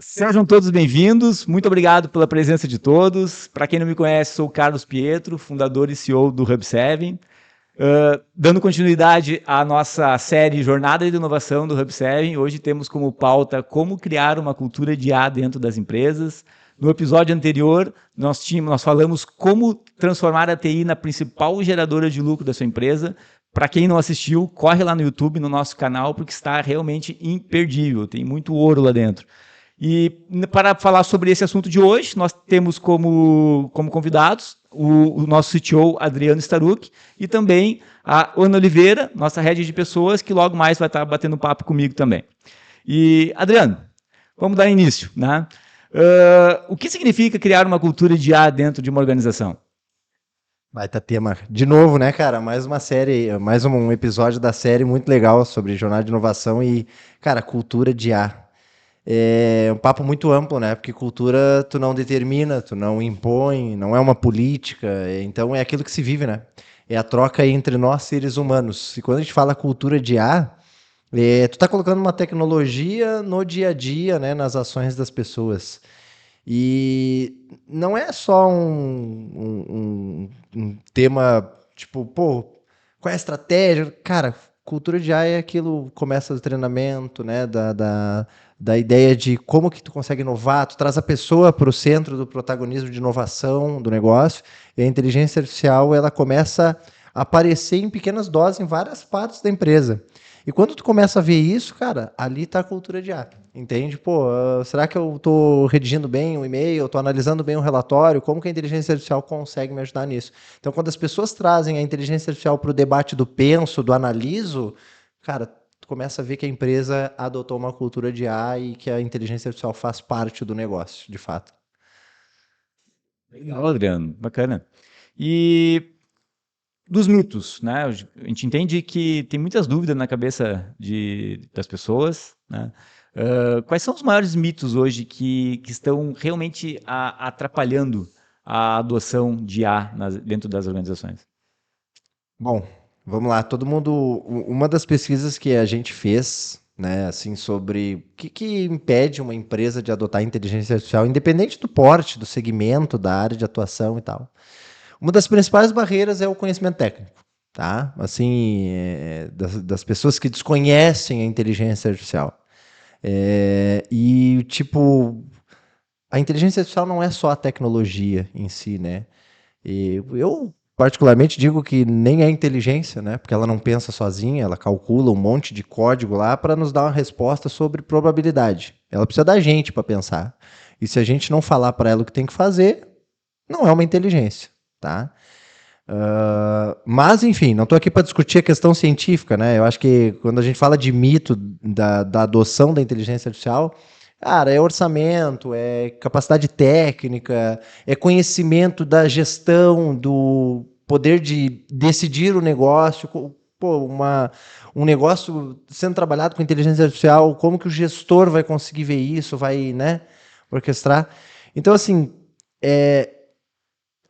Sejam todos bem-vindos, muito obrigado pela presença de todos. Para quem não me conhece, sou o Carlos Pietro, fundador e CEO do Hub7. Dando continuidade à nossa série Jornada de Inovação do Hub7, hoje temos como pauta como criar uma cultura de IA dentro das empresas. No episódio anterior, nós falamos como transformar a TI na principal geradora de lucro da sua empresa. Para quem não assistiu, corre lá no YouTube, no nosso canal, porque está realmente imperdível, tem muito ouro lá dentro. E para falar sobre esse assunto de hoje, nós temos como convidados o nosso CTO, Adriano Staruk, e também a Ana Oliveira, nossa rede de pessoas, que logo mais vai estar batendo papo comigo também. E, Adriano, vamos dar início. Né? O que significa criar uma cultura de IA dentro de uma organização? Baita tema. De novo, né, cara? Mais uma série, mais um episódio da série muito legal sobre jornada de inovação e, cara, cultura de IA. É um papo muito amplo, né? Porque cultura tu não determina, tu não impõe, não é uma política, então é aquilo que se vive, né? É a troca entre nós, seres humanos. E quando a gente fala cultura de IA, tu tá colocando uma tecnologia no dia a dia, né? Nas ações das pessoas. E não é só um tema, tipo, pô, qual é a estratégia? Cara, cultura de AI é aquilo, começa do treinamento, né, da ideia de como que tu consegue inovar, tu traz a pessoa para o centro do protagonismo de inovação do negócio, e a inteligência artificial, ela começa a aparecer em pequenas doses em várias partes da empresa. E quando tu começa a ver isso, cara, ali tá a cultura de AI. Entende? Pô, será que eu estou redigindo bem um e-mail, estou analisando bem um relatório? Como que a inteligência artificial consegue me ajudar nisso? Então, quando as pessoas trazem a inteligência artificial para o debate do penso, do analiso, cara, tu começa a ver que a empresa adotou uma cultura de AI e que a inteligência artificial faz parte do negócio, de fato. Legal, Adriano, bacana. E dos mitos, né? A gente entende que tem muitas dúvidas na cabeça das pessoas, né? Quais são os maiores mitos hoje que estão realmente atrapalhando a adoção de IA dentro das organizações? Bom, vamos lá. Todo mundo. Uma das pesquisas que a gente fez, né, assim, sobre o que impede uma empresa de adotar inteligência artificial, independente do porte, do segmento, da área de atuação e tal. Uma das principais barreiras é o conhecimento técnico, tá? Assim, das pessoas que desconhecem a inteligência artificial. E, tipo, a inteligência artificial não é só a tecnologia em si, né? E eu particularmente digo que nem é inteligência, né? Porque ela não pensa sozinha, ela calcula um monte de código lá para nos dar uma resposta sobre probabilidade. Ela precisa da gente para pensar. E se a gente não falar para ela o que tem que fazer, não é uma inteligência, tá? Mas, enfim, não estou aqui para discutir a questão científica, né? Eu acho que quando a gente fala de mito da adoção da inteligência artificial, cara, é orçamento, é capacidade técnica, é conhecimento da gestão, do poder de decidir o negócio. Pô, um negócio sendo trabalhado com inteligência artificial, como que o gestor vai conseguir ver isso, vai, né, orquestrar? Então, assim,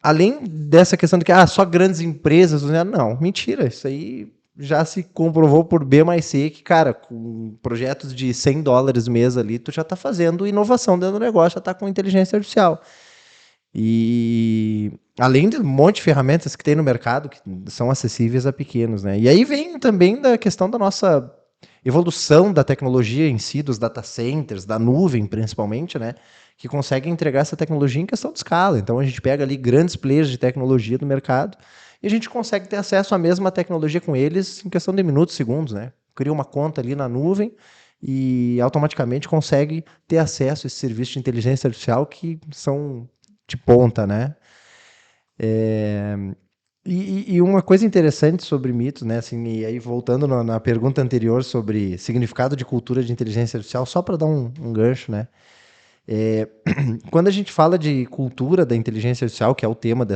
além dessa questão de que só grandes empresas, não, mentira, isso aí já se comprovou por B mais C que, cara, com projetos de $100 mês ali, tu já está fazendo inovação dentro do negócio, já está com inteligência artificial. E além de um monte de ferramentas que tem no mercado que são acessíveis a pequenos, né? E aí vem também da questão da nossa evolução da tecnologia em si, dos data centers, da nuvem principalmente, né? Que conseguem entregar essa tecnologia em questão de escala. Então a gente pega ali grandes players de tecnologia do mercado e a gente consegue ter acesso à mesma tecnologia com eles em questão de minutos, segundos, né? Cria uma conta ali na nuvem e automaticamente consegue ter acesso a esse serviço de inteligência artificial que são de ponta, né? E uma coisa interessante sobre mitos, né? Assim, e aí voltando na pergunta anterior sobre significado de cultura de inteligência artificial, só para dar um gancho, né? Quando a gente fala de cultura da inteligência artificial, que é o tema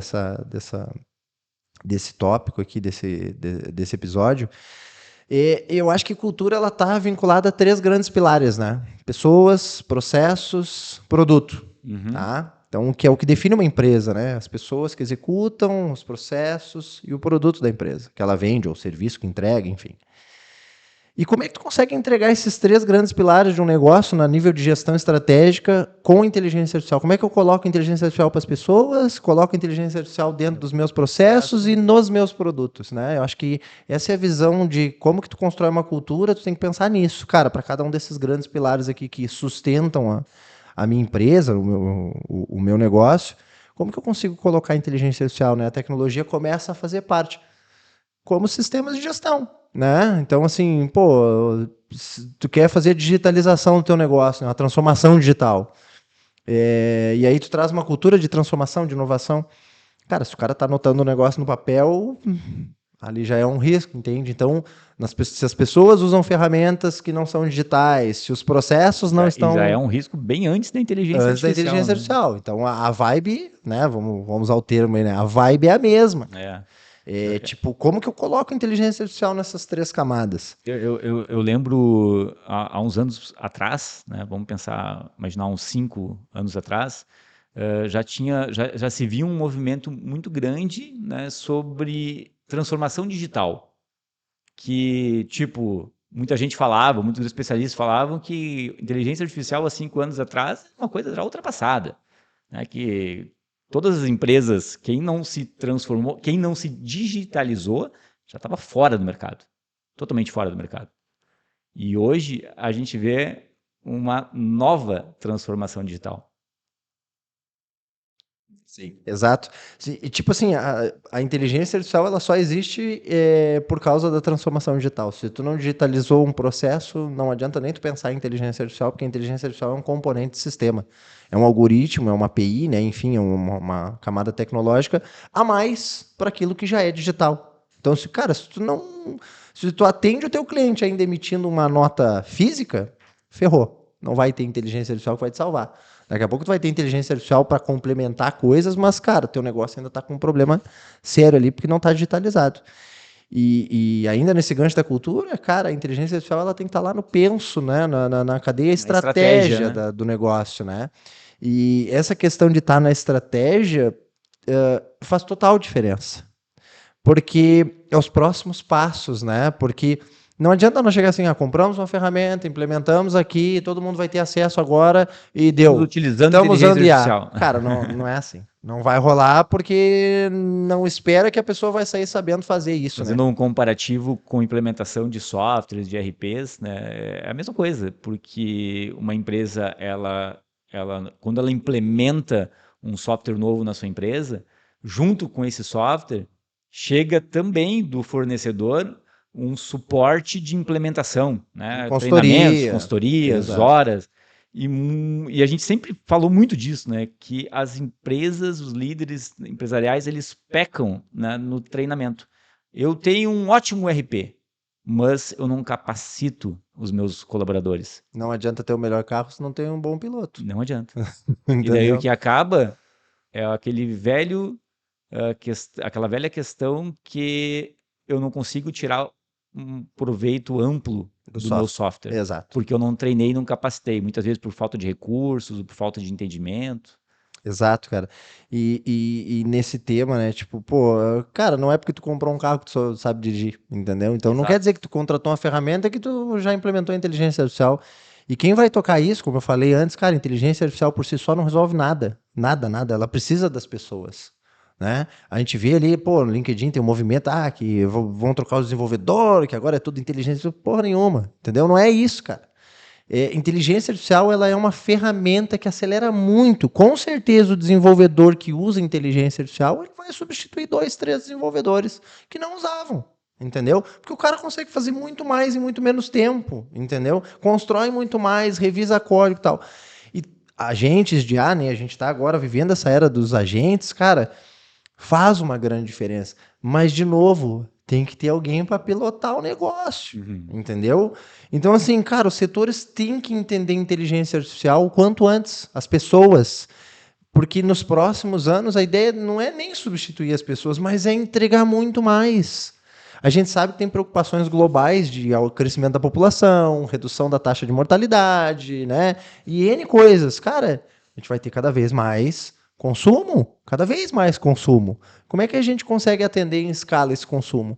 desse tópico aqui, desse episódio, eu acho que cultura ela está vinculada a três grandes pilares, né? Pessoas, processos, produto, tá? Então, que é o que define uma empresa, né? As pessoas que executam, os processos e o produto da empresa, que ela vende, ou o serviço que entrega, enfim. E como é que tu consegue entregar esses 3 grandes pilares de um negócio na nível de gestão estratégica com inteligência artificial? Como é que eu coloco inteligência artificial para as pessoas, coloco inteligência artificial dentro dos meus processos e nos meus produtos, né? Eu acho que essa é a visão de como que tu constrói uma cultura, tu tem que pensar nisso, cara, para cada um desses grandes pilares aqui que sustentam a minha empresa, o meu negócio, como que eu consigo colocar a inteligência artificial, né? A tecnologia começa a fazer parte como sistemas de gestão, né? Então, assim, pô, tu quer fazer digitalização do teu negócio, né? Uma transformação digital. E aí tu traz uma cultura de transformação, de inovação. Cara, se o cara tá anotando o negócio no papel, ali já é um risco, entende? Então, se as pessoas usam ferramentas que não são digitais, se os processos não E estão já é um risco bem antes da inteligência antes da artificial, inteligência né? artificial. Então, a vibe, né? Vamos usar o termo aí, né? A vibe é a mesma. É. Tipo, como que eu coloco a inteligência artificial nessas 3 camadas? Eu lembro há uns anos atrás, né, vamos pensar, imaginar uns 5 anos atrás, já se via um movimento muito grande, né, sobre transformação digital, que, tipo, muita gente falava, muitos especialistas falavam que inteligência artificial há 5 anos atrás é uma coisa já ultrapassada, né, que todas as empresas, quem não se transformou, quem não se digitalizou, já estava fora do mercado, totalmente fora do mercado. E hoje a gente vê uma nova transformação digital. Sim. Exato. E, tipo assim, a inteligência artificial ela só existe por causa da transformação digital. Se tu não digitalizou um processo, não adianta nem tu pensar em inteligência artificial, porque a inteligência artificial é um componente de sistema. É um algoritmo, é uma API, né? Enfim, é uma camada tecnológica a mais para aquilo que já é digital. Então, se tu atende o teu cliente ainda emitindo uma nota física, ferrou. Não vai ter inteligência artificial que vai te salvar. Daqui a pouco tu vai ter inteligência artificial para complementar coisas, mas, cara, teu negócio ainda está com um problema sério ali, porque não está digitalizado. E ainda nesse gancho da cultura, cara, a inteligência artificial ela tem que estar lá no penso, né? Na cadeia estratégia, Né? do negócio, né? E essa questão de estar na estratégia faz total diferença. Porque é os próximos passos, né? Porque não adianta nós chegar assim, compramos uma ferramenta, implementamos aqui, todo mundo vai ter acesso agora e Estamos deu. utilizando Estamos inteligência usando IA. artificial. Cara, não é assim. Não vai rolar porque não espera que a pessoa vai sair sabendo fazer isso, né? Fazendo um comparativo com implementação de softwares, de ERPs, né, é a mesma coisa, porque uma empresa, quando ela implementa um software novo na sua empresa, junto com esse software, chega também do fornecedor um suporte de implementação, né, treinamentos, Consultoria. consultorias, Exato. horas, e a gente sempre falou muito disso, né? Que as empresas, os líderes empresariais, eles pecam, né, no treinamento. Eu tenho um ótimo RP, mas eu não capacito os meus colaboradores. Não adianta ter o melhor carro se não tem um bom piloto. Não adianta. E daí o Entendeu? que acaba é aquela velha questão que eu não consigo tirar um proveito amplo Do do meu software. software, Exato. porque eu não treinei e não capacitei, muitas vezes por falta de recursos, por falta de entendimento. Exato, cara. E nesse tema, né? Tipo, pô, cara, não é porque tu comprou um carro que tu só sabe dirigir, entendeu? Então não quer Exato. dizer que tu contratou uma ferramenta que tu já implementou a inteligência artificial. E quem vai tocar isso, como eu falei antes, cara, inteligência artificial por si só não resolve nada. Nada, nada. Ela precisa das pessoas. Né? A gente vê ali, pô, no LinkedIn tem um movimento, que vão trocar os desenvolvedores, que agora é tudo inteligência, porra nenhuma, entendeu? Não é isso, cara. Inteligência artificial ela é uma ferramenta que acelera muito. Com certeza, o desenvolvedor que usa inteligência artificial ele vai substituir 2, 3 desenvolvedores que não usavam. Entendeu? Porque o cara consegue fazer muito mais em muito menos tempo. Entendeu? Constrói muito mais, revisa código e tal. E agentes de IA, né? A gente está agora vivendo essa era dos agentes, cara, faz uma grande diferença. Mas, de novo, tem que ter alguém para pilotar o negócio, entendeu? Então, assim, cara, os setores têm que entender inteligência artificial o quanto antes, as pessoas, porque nos próximos anos a ideia não é nem substituir as pessoas, mas é entregar muito mais. A gente sabe que tem preocupações globais de crescimento da população, redução da taxa de mortalidade, né? E N coisas. Cara, a gente vai ter cada vez mais consumo, cada vez mais consumo. Como é que a gente consegue atender em escala esse consumo?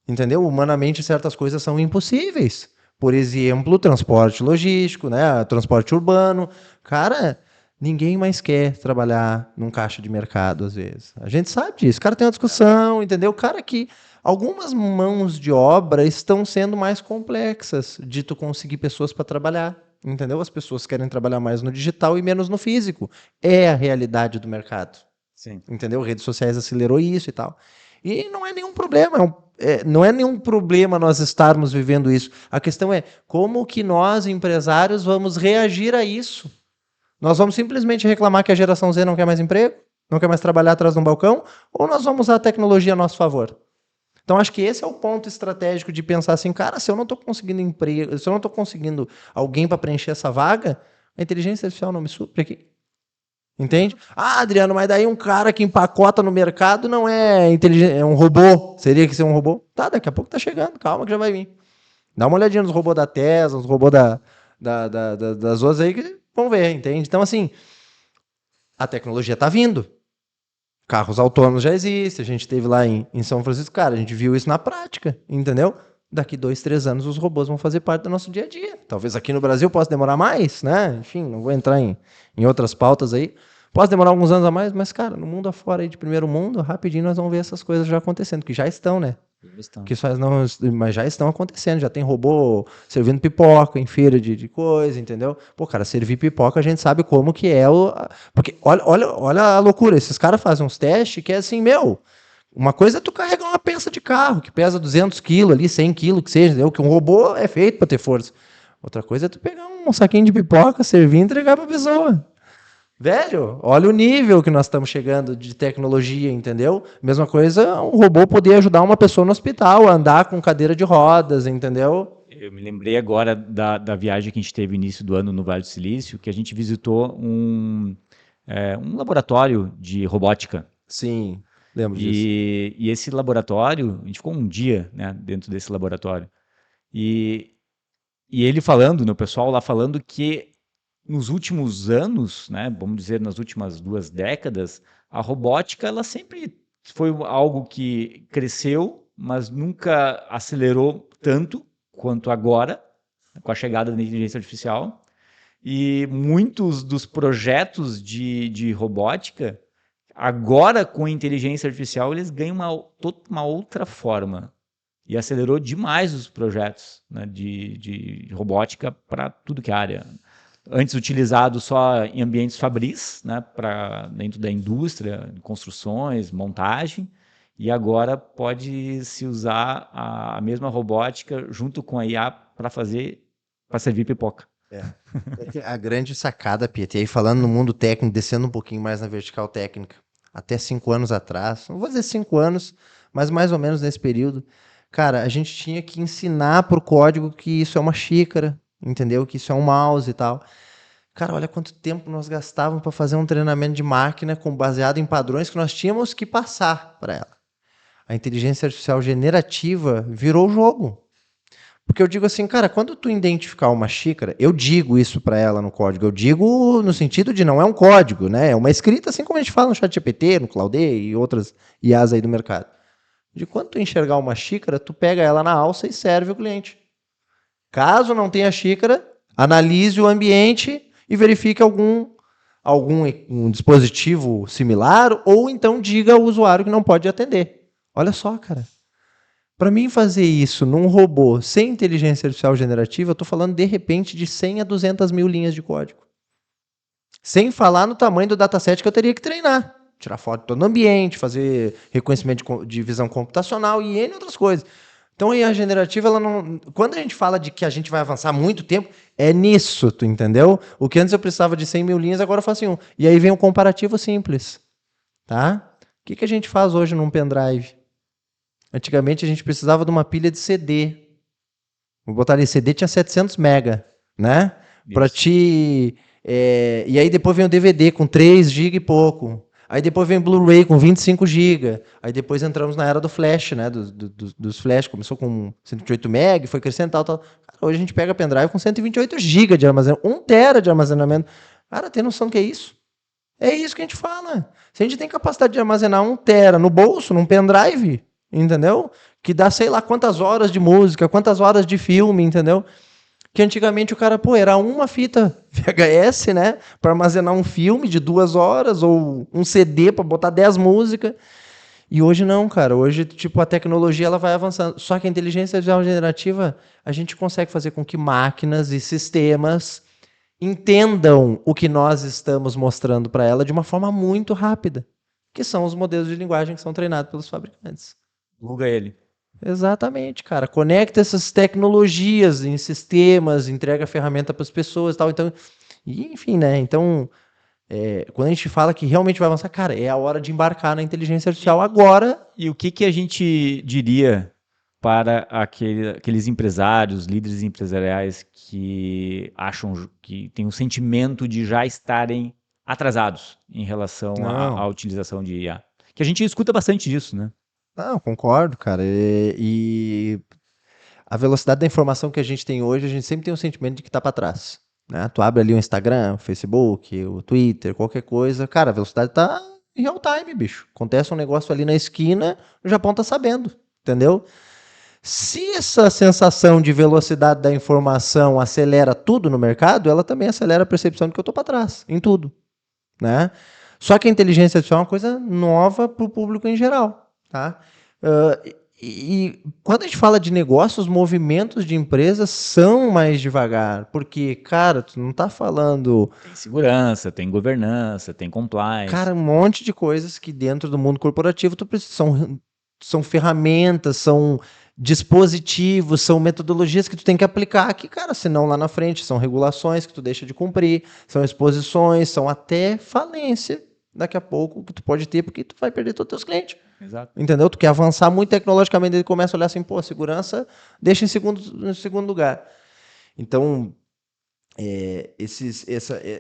Entendeu? Humanamente, certas coisas são impossíveis. Por exemplo, transporte logístico, né? Transporte urbano. Cara, ninguém mais quer trabalhar num caixa de mercado, às vezes. A gente sabe disso. O cara tem uma discussão, entendeu? O cara que algumas mãos de obra estão sendo mais complexas de tu conseguir pessoas para trabalhar. Entendeu? As pessoas querem trabalhar mais no digital e menos no físico. É a realidade do mercado. Sim. Entendeu? Redes sociais acelerou isso e tal. E não é nenhum problema, não é nenhum problema nós estarmos vivendo isso. A questão é como que nós, empresários, vamos reagir a isso. Nós vamos simplesmente reclamar que a geração Z não quer mais emprego, não quer mais trabalhar atrás de um balcão, ou nós vamos usar a tecnologia a nosso favor? Então, acho que esse é o ponto estratégico de pensar assim, cara, se eu não estou conseguindo emprego, se eu não estou conseguindo alguém para preencher essa vaga, a inteligência artificial não me supre aqui. Entende? Ah, Adriano, mas daí um cara que empacota no mercado não é inteligente, é um robô. Seria que ser um robô? Tá, daqui a pouco tá chegando, calma que já vai vir. Dá uma olhadinha nos robôs da Tesla, nos robôs das outras aí que vão ver, entende? Então, assim, a tecnologia tá vindo. Carros autônomos já existem, a gente teve lá em São Francisco, cara, a gente viu isso na prática, entendeu? Daqui 2, 3 anos os robôs vão fazer parte do nosso dia a dia. Talvez aqui no Brasil possa demorar mais, né? Enfim, não vou entrar em outras pautas aí. Pode demorar alguns anos a mais, mas, cara, no mundo afora aí de primeiro mundo, rapidinho nós vamos ver essas coisas já acontecendo, que já estão, né? Que só não, mas já estão acontecendo, já tem robô servindo pipoca em feira de coisa, entendeu? Pô, cara, servir pipoca a gente sabe como que é o... Porque olha a loucura, esses caras fazem uns testes que é assim, meu... Uma coisa é tu carregar uma peça de carro que pesa 200 quilos ali, 100 quilos, que seja, entendeu? Que um robô é feito para ter força. Outra coisa é tu pegar um saquinho de pipoca, servir e entregar para a pessoa. Velho, olha o nível que nós estamos chegando de tecnologia, entendeu? Mesma coisa, um robô poder ajudar uma pessoa no hospital a andar com cadeira de rodas, entendeu? Eu me lembrei agora da viagem que a gente teve no início do ano no Vale do Silício, que a gente visitou um laboratório de robótica. Sim, lembro disso. E esse laboratório, a gente ficou um dia, né, dentro desse laboratório. E ele falando, né, o pessoal lá falando que nos últimos anos, né, vamos dizer, nas últimas 2 décadas, a robótica ela sempre foi algo que cresceu, mas nunca acelerou tanto quanto agora, com a chegada da inteligência artificial. E muitos dos projetos de robótica, agora com inteligência artificial, eles ganham uma outra forma. E acelerou demais os projetos, né, de robótica para tudo que é área. Antes utilizado só em ambientes fabris, né, para dentro da indústria, construções, montagem, e agora pode se usar a mesma robótica junto com a IA para servir pipoca. A grande sacada, Pietro, e aí falando no mundo técnico, descendo um pouquinho mais na vertical técnica, até 5 anos atrás, não vou dizer 5 anos, mas mais ou menos nesse período, cara, a gente tinha que ensinar por código que isso é uma xícara, entendeu? Que isso é um mouse e tal. Cara, olha quanto tempo nós gastávamos para fazer um treinamento de máquina baseado em padrões que nós tínhamos que passar para ela. A inteligência artificial generativa virou o jogo. Porque eu digo assim, cara, quando tu identificar uma xícara, eu digo isso para ela no código, eu digo no sentido de não é um código, né? É uma escrita, assim como a gente fala no ChatGPT, no Claude e outras IAs aí do mercado. De quando tu enxergar uma xícara, tu pega ela na alça e serve o cliente. Caso não tenha xícara, analise o ambiente e verifique algum um dispositivo similar, ou então diga ao usuário que não pode atender. Olha só, cara. Para mim fazer isso num robô sem inteligência artificial generativa, eu estou falando de repente de 100 a 200 mil linhas de código. Sem falar no tamanho do dataset que eu teria que treinar. Tirar foto de todo o ambiente, fazer reconhecimento de visão computacional e N outras coisas. Então a IA generativa, ela não... quando a gente fala de que a gente vai avançar muito tempo, é nisso, tu entendeu? O que antes eu precisava de 100 mil linhas, agora eu faço em 1. E aí vem um comparativo simples. Tá? O que a gente faz hoje num pendrive? Antigamente a gente precisava de uma pilha de CD. Vou botar ali, CD tinha 700 mega, né? Para ti... e aí depois vem o DVD com 3 GB e pouco. Aí depois vem o Blu-ray com 25 GB. Aí depois entramos na era do flash, né? Dos flash. Começou com 128 MB, foi crescendo tal. Cara, hoje a gente pega pendrive com 128 GB de armazenamento, 1 TB de armazenamento. Cara, tem noção do que é isso? É isso que a gente fala. Se a gente tem capacidade de armazenar 1 TB no bolso, num pendrive, entendeu? que dá sei lá quantas horas de música, quantas horas de filme, entendeu? Que antigamente o cara, pô, era uma fita VHS, né, para armazenar um filme de 2 horas ou um CD para botar 10 músicas. E hoje não, cara. Hoje, tipo, a tecnologia ela vai avançando. Só que a inteligência artificial generativa, a gente consegue fazer com que máquinas e sistemas entendam o que nós estamos mostrando para ela de uma forma muito rápida, que são os modelos de linguagem que são treinados pelos fabricantes. Pluga ele. Exatamente, cara. Conecta essas tecnologias em sistemas, entrega a ferramenta para as pessoas e tal. Então, enfim, né? Então, quando a gente fala que realmente vai avançar, cara, é a hora de embarcar na inteligência artificial agora. E o que a gente diria para aqueles empresários, líderes empresariais que acham que têm um sentimento de já estarem atrasados em relação à utilização de IA? Que a gente escuta bastante disso, né? Não, concordo, cara. E a velocidade da informação que a gente tem hoje, a gente sempre tem um sentimento de que está para trás. Né? Tu abre ali o Instagram, o Facebook, o Twitter, qualquer coisa, cara, a velocidade tá em real time, bicho. Acontece um negócio ali na esquina, o Japão tá sabendo, entendeu? Se essa sensação de velocidade da informação acelera tudo no mercado, ela também acelera a percepção de que eu tô para trás, em tudo, né? Só que a inteligência artificial é uma coisa nova para o público em geral, tá? E quando a gente fala de negócios, os movimentos de empresas são mais devagar, porque, cara, tu não tá falando... Tem segurança, tem governança, tem compliance. Cara, um monte de coisas que dentro do mundo corporativo tu precisa, são ferramentas, são dispositivos, são metodologias que tu tem que aplicar que, cara, senão lá na frente são regulações que tu deixa de cumprir, são exposições, são até falência daqui a pouco que tu pode ter, porque tu vai perder todos os teus clientes. Exato. Entendeu? Tu quer avançar muito tecnologicamente, ele começa a olhar assim, pô, segurança deixa em segundo lugar. Então,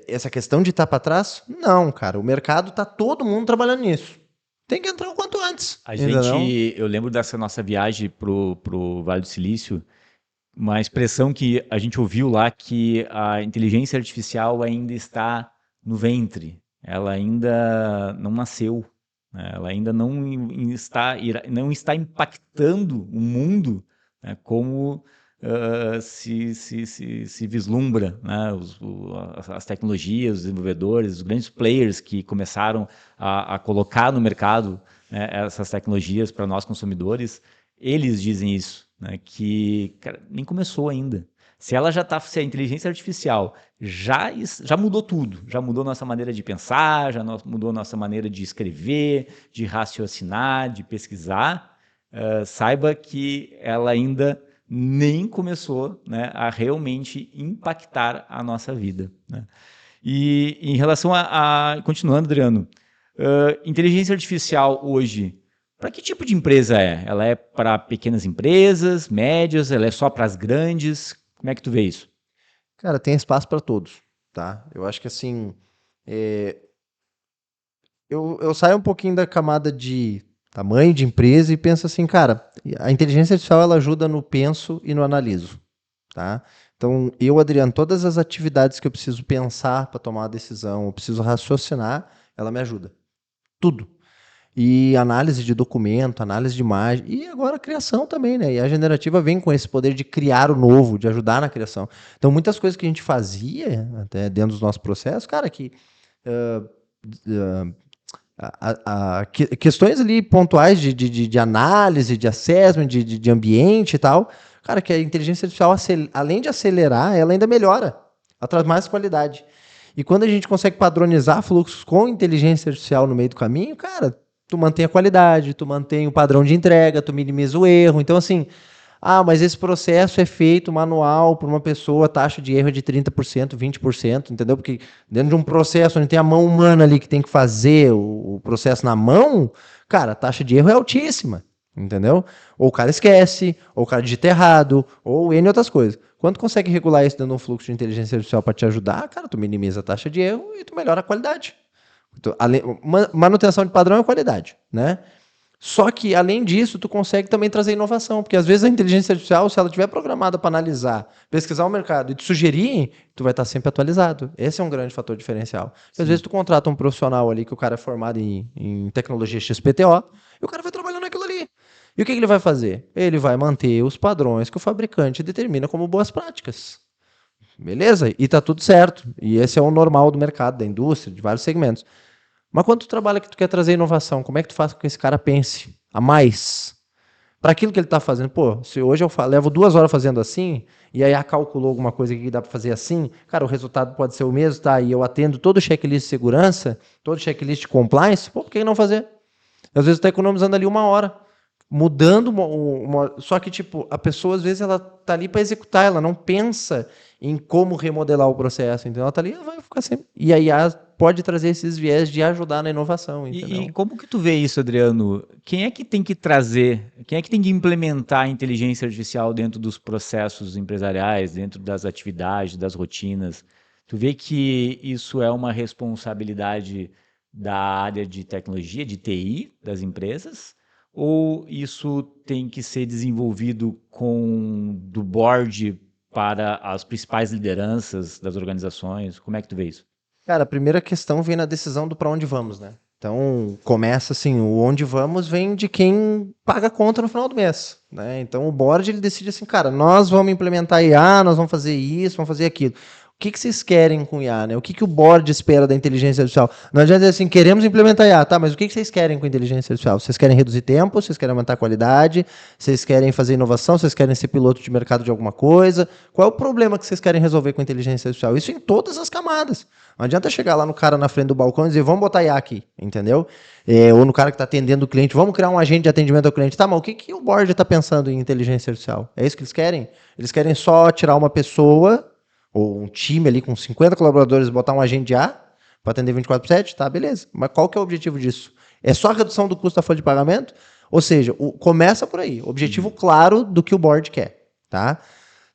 essa questão de estar para trás, não, cara. O mercado tá todo mundo trabalhando nisso. Tem que entrar o quanto antes. Eu lembro dessa nossa viagem pro Vale do Silício, uma expressão que a gente ouviu lá, que a inteligência artificial ainda está no ventre, ela ainda não nasceu, né? Ela ainda não está impactando o mundo, né, como se vislumbra, né, as tecnologias, os desenvolvedores, os grandes players que começaram a colocar no mercado, né, essas tecnologias para nós consumidores, eles dizem isso, né, que cara, nem começou ainda. Se a inteligência artificial já mudou tudo, já mudou nossa maneira de pensar, já mudou nossa maneira de escrever, de raciocinar, de pesquisar, saiba que ela ainda nem começou, né, a realmente impactar a nossa vida, né? E em relação continuando, Adriano, inteligência artificial hoje, para que tipo de empresa é? Ela é para pequenas empresas, médias, ela é só para as grandes? Como é que tu vê isso? Cara, tem espaço para todos, tá? Eu acho que assim, eu saio um pouquinho da camada de tamanho de empresa e penso assim, cara, a inteligência artificial ela ajuda no penso e no analiso, tá? Então, Adriano, todas as atividades que eu preciso pensar para tomar uma decisão, eu preciso raciocinar, ela me ajuda. Tudo. E análise de documento, análise de imagem, e agora a criação também, né? E a generativa vem com esse poder de criar o novo, de ajudar na criação. Então, muitas coisas que a gente fazia, até dentro dos nossos processos, cara, que questões ali pontuais de análise, de assessment, de ambiente e tal, cara, que a inteligência artificial, além de acelerar, ela ainda melhora, ela traz mais qualidade. E quando a gente consegue padronizar fluxos com inteligência artificial no meio do caminho, cara, tu mantém a qualidade, tu mantém o padrão de entrega, tu minimiza o erro. Então, assim, mas esse processo é feito manual por uma pessoa, a taxa de erro é de 30%, 20%, entendeu? Porque dentro de um processo onde tem a mão humana ali que tem que fazer o processo na mão, cara, a taxa de erro é altíssima, entendeu? Ou o cara esquece, ou o cara digita errado, ou N outras coisas. Quando tu consegue regular isso dentro de um fluxo de inteligência artificial para te ajudar, cara, tu minimiza a taxa de erro e tu melhora a qualidade. Manutenção de padrão é qualidade, né? Só que, além disso, tu consegue também trazer inovação, porque às vezes a inteligência artificial, se ela estiver programada para analisar, pesquisar o mercado e te sugerir, tu vai estar sempre atualizado. Esse é um grande fator diferencial. Às vezes tu contrata um profissional ali que o cara é formado em tecnologia XPTO e o cara vai trabalhando naquilo ali. E o que ele vai fazer? Ele vai manter os padrões que o fabricante determina como boas práticas. Beleza? E tá tudo certo. E esse é o normal do mercado, da indústria, de vários segmentos. Mas quando tu trabalha que tu quer trazer inovação, como é que tu faz com que esse cara pense a mais? Para aquilo que ele está fazendo. Pô, se hoje eu levo 2 horas fazendo assim, e aí calculou alguma coisa que dá para fazer assim, cara, o resultado pode ser o mesmo, tá? E eu atendo todo o checklist de segurança, todo o checklist de compliance, pô, por que não fazer? Às vezes tu tá economizando ali 1 hora, mudando só que, tipo, a pessoa, às vezes, ela tá ali para executar, ela não pensa em como remodelar o processo, então ela tá ali, ela vai ficar sempre... E aí pode trazer esses viés de ajudar na inovação, entendeu? E como que tu vê isso, Adriano? Quem é que tem que trazer, quem é que tem que implementar a inteligência artificial dentro dos processos empresariais, dentro das atividades, das rotinas? Tu vê que isso é uma responsabilidade da área de tecnologia, de TI, das empresas? Ou isso tem que ser desenvolvido do board para as principais lideranças das organizações? Como é que tu vê isso? Cara, a primeira questão vem na decisão do para onde vamos, né? Então, começa assim, o onde vamos vem de quem paga a conta no final do mês, né? Então, o board, ele decide assim, cara, nós vamos implementar IA, nós vamos fazer isso, vamos fazer aquilo. O que vocês querem com IA, né? O que o board espera da inteligência artificial? Não adianta dizer assim, queremos implementar IA, tá, mas o que vocês querem com a inteligência artificial? Vocês querem reduzir tempo, vocês querem aumentar a qualidade, vocês querem fazer inovação, vocês querem ser piloto de mercado de alguma coisa? Qual é o problema que vocês querem resolver com a inteligência artificial? Isso em todas as camadas. Não adianta chegar lá no cara na frente do balcão e dizer, vamos botar IA aqui, entendeu? Ou no cara que está atendendo o cliente, vamos criar um agente de atendimento ao cliente. Tá, mas o que o board está pensando em inteligência artificial? É isso que eles querem? Eles querem só tirar uma pessoa, ou um time ali com 50 colaboradores, botar um agente de IA para atender 24/7? Tá, beleza. Mas qual que é o objetivo disso? É só a redução do custo da folha de pagamento? Ou seja, começa por aí. Objetivo claro do que o board quer, tá?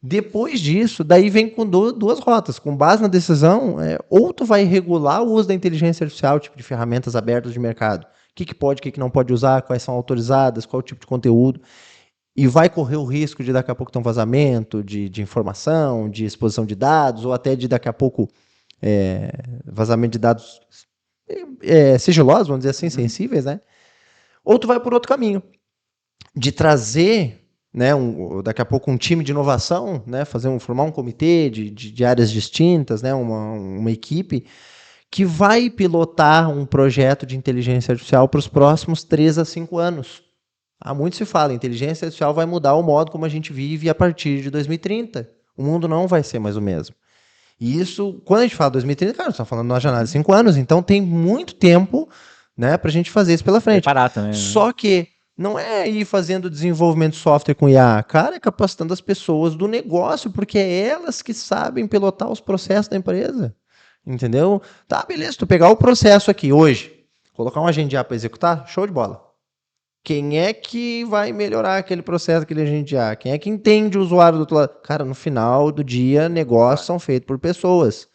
Depois disso, daí vem com duas rotas. Com base na decisão, ou tu vai regular o uso da inteligência artificial, tipo de ferramentas abertas de mercado. O que pode, o que não pode usar, quais são autorizadas, qual tipo de conteúdo. E vai correr o risco de daqui a pouco ter um vazamento de informação, de exposição de dados, ou até de daqui a pouco vazamento de dados sigilosos, vamos dizer assim, sensíveis, né? Ou tu vai por outro caminho, de trazer, né, daqui a pouco um time de inovação, né, formar um comitê de áreas distintas, né, uma equipe que vai pilotar um projeto de inteligência artificial para os próximos 3 a 5 anos. Há muito se fala, a inteligência artificial vai mudar o modo como a gente vive a partir de 2030. O mundo não vai ser mais o mesmo. E isso, quando a gente fala 2030, cara, nós estamos falando de uma janela de 5 anos, então tem muito tempo, né, para a gente fazer isso pela frente. Preparar também, né? Só que não é ir fazendo desenvolvimento de software com IA, cara, é capacitando as pessoas do negócio, porque é elas que sabem pilotar os processos da empresa. Entendeu? Tá, beleza, tu pegar o processo aqui hoje, colocar um agente de IA para executar, show de bola. Quem é que vai melhorar aquele processo, aquele agente de IA? Quem é que entende o usuário do outro lado? Cara, no final do dia, negócios são feitos por pessoas.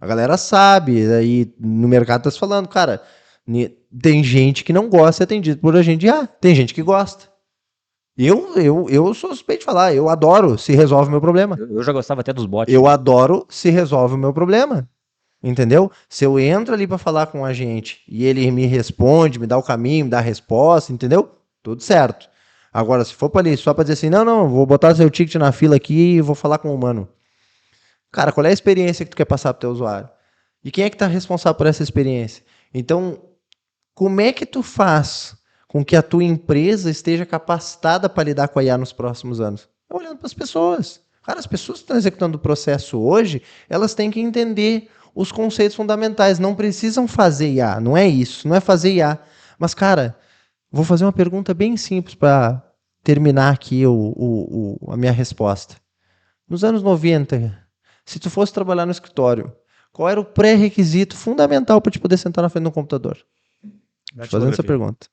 A galera sabe, aí no mercado tá se falando, cara, tem gente que não gosta de ser atendido por agente de IA, tem gente que gosta. Eu sou suspeito de falar, eu adoro se resolve o meu problema. Eu já gostava até dos bots. Eu adoro se resolve o meu problema. Entendeu? Se eu entro ali para falar com um agente e ele me responde, me dá o caminho, me dá a resposta, entendeu? Tudo certo. Agora, se for para ali só para dizer assim, não, vou botar seu ticket na fila aqui e vou falar com o humano. Cara, qual é a experiência que tu quer passar pro teu usuário? E quem é que está responsável por essa experiência? Então, como é que tu faz com que a tua empresa esteja capacitada para lidar com a IA nos próximos anos? Olhando para as pessoas. Cara, as pessoas que estão executando o processo hoje, elas têm que entender os conceitos fundamentais. Não precisam fazer IA, não é isso, não é fazer IA. Mas, cara, vou fazer uma pergunta bem simples para terminar aqui a minha resposta. Nos anos 90, se tu fosse trabalhar no escritório, qual era o pré-requisito fundamental para te poder sentar na frente de um computador? Fazendo essa pergunta.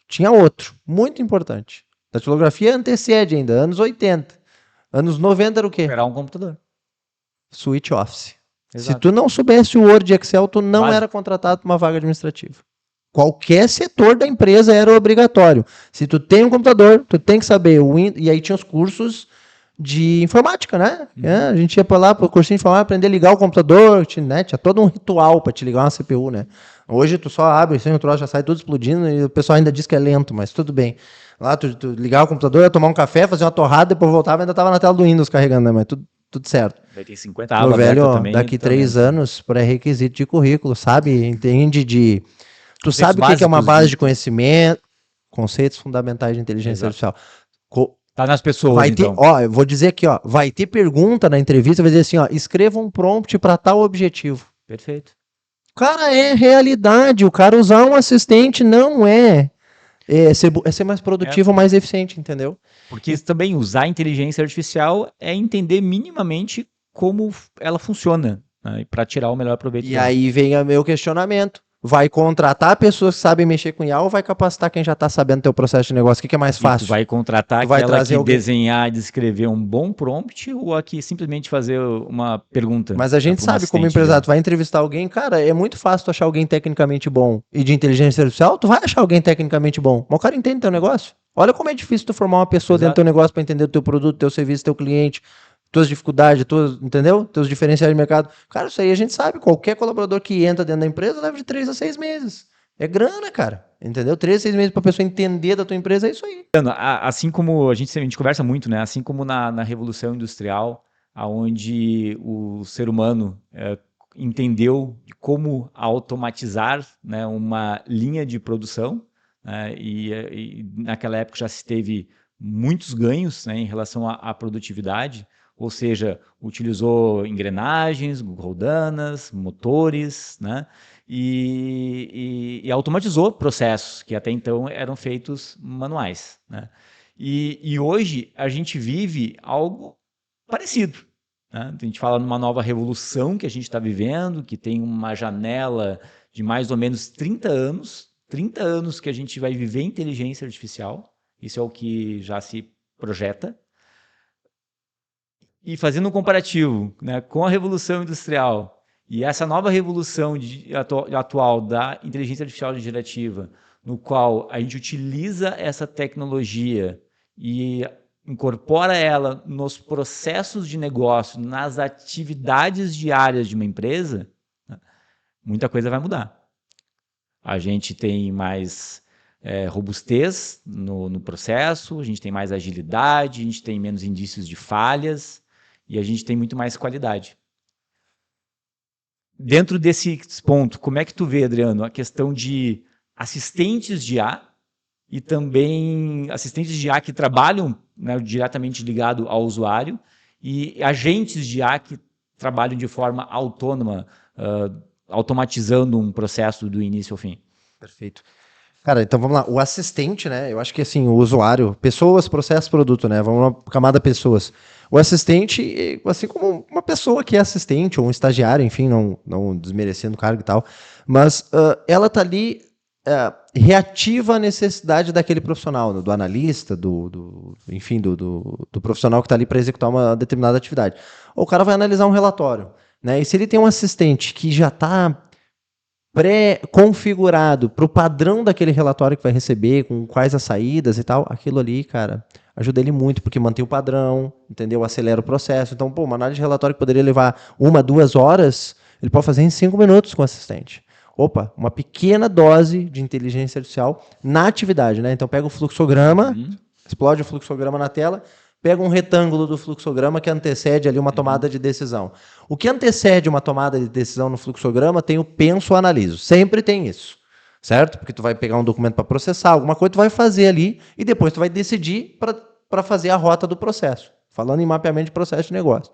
Tinha outro, muito importante. Datilografia antecede ainda, anos 80. Anos 90 era o quê? Esperar um computador. Switch Office. Exato. Se tu não soubesse o Word e Excel, tu não era contratado para uma vaga administrativa. Qualquer setor da empresa era obrigatório. Se tu tem um computador, tu tem que saber o Windows. E aí tinha os cursos de informática, né? A gente ia para lá para o cursinho de informática, aprender a ligar o computador, tinha todo um ritual para te ligar uma CPU, né? Hoje tu só abre, assim, o troço já sai tudo explodindo e o pessoal ainda diz que é lento, mas tudo bem. Lá, tu ligar o computador, ia tomar um café, fazer uma torrada, depois voltava e ainda tava na tela do Windows carregando, né? Mas tudo certo. Vai ter 50 Meu abas velho, abertas ó, também. daqui tá vendo? 3 anos, pré-requisito de currículo, sabe? Entende de... Tu Conceitos sabe o que que é uma básicos base de conhecimento, conceitos fundamentais de inteligência Exato. artificial. Co- Tá nas pessoas, Vai ter, então. ó, eu vou dizer aqui, ó, vai ter pergunta na entrevista, vai dizer assim, ó, escreva um prompt para tal objetivo. Perfeito. Cara, é realidade. O cara usar um assistente não é ser mais É, produtivo, mais eficiente, entendeu? porque também usar inteligência artificial é entender minimamente como ela funciona, né, para tirar o melhor proveito E dela. aí vem o meu questionamento. Vai contratar pessoas que sabem mexer com IA ou vai capacitar quem já está sabendo teu processo de negócio? O que, que é mais E tu fácil? vai contratar Tu vai aquela trazer que alguém. desenhar e descrever um bom prompt ou a que simplesmente fazer uma pergunta, Mas a gente para uma sabe, como assistente de empresário, IA. tu vai entrevistar alguém, cara, é muito fácil tu achar alguém tecnicamente bom e de inteligência artificial, tu vai achar alguém tecnicamente bom. Mas o cara entende teu negócio. Olha como é difícil tu formar uma pessoa dentro do teu Exato. negócio para entender o teu produto, teu serviço, teu cliente, tuas dificuldades, entendeu? Teus diferenciais de mercado. Cara, isso aí a gente sabe. Qualquer colaborador que entra dentro da empresa leva de 3 a 6 meses. É grana, cara. Entendeu? 3 a 6 meses para a pessoa entender da tua empresa, é isso aí. Assim como a gente conversa muito, né? Assim como na Revolução Industrial, aonde o ser humano entendeu como automatizar, né, uma linha de produção, né, e naquela época já se teve muitos ganhos, né, em relação à produtividade, ou seja, utilizou engrenagens, roldanas, motores, né, e automatizou processos que até então eram feitos manuais, né? E hoje a gente vive algo parecido, né? A gente fala numa nova revolução que a gente está vivendo, que tem uma janela de mais ou menos 30 anos que a gente vai viver inteligência artificial, isso é o que já se projeta. E fazendo um comparativo, né, com a revolução industrial e essa nova revolução atual da inteligência artificial generativa, no qual a gente utiliza essa tecnologia e incorpora ela nos processos de negócio, nas atividades diárias de uma empresa, né, muita coisa vai mudar. A gente tem mais robustez no processo, a gente tem mais agilidade, a gente tem menos indícios de falhas e a gente tem muito mais qualidade. Dentro desse ponto, como é que tu vê, Adriano, a questão de assistentes de IA e também assistentes de IA que trabalham, né, diretamente ligado ao usuário e agentes de IA que trabalham de forma autônoma, automatizando um processo do início ao fim? Perfeito. Cara, então vamos lá. O assistente, né? Eu acho que assim, o usuário, pessoas, processo, produto, né? Vamos na camada pessoas. O assistente, assim como uma pessoa que é assistente ou um estagiário, enfim, não desmerecendo o cargo e tal, mas ela tá ali reativa à necessidade daquele profissional, do analista, enfim, do profissional que está ali para executar uma determinada atividade. Ou o cara vai analisar um relatório, né? E se ele tem um assistente que já está pré-configurado para o padrão daquele relatório que vai receber, com quais as saídas e tal, aquilo ali, cara, ajuda ele muito, porque mantém o padrão, entendeu? Acelera o processo. Então, pô, uma análise de relatório que poderia levar 1, 2 horas, ele pode fazer em 5 minutos com o assistente. Opa, uma pequena dose de inteligência artificial na atividade, né? Então, pega o fluxograma, explode o fluxograma na tela, pega um retângulo do fluxograma que antecede ali uma tomada de decisão. O que antecede uma tomada de decisão no fluxograma tem o penso, analiso. Sempre tem isso, certo? Porque tu vai pegar um documento para processar, alguma coisa tu vai fazer ali e depois tu vai decidir para fazer a rota do processo. Falando em mapeamento de processo de negócio.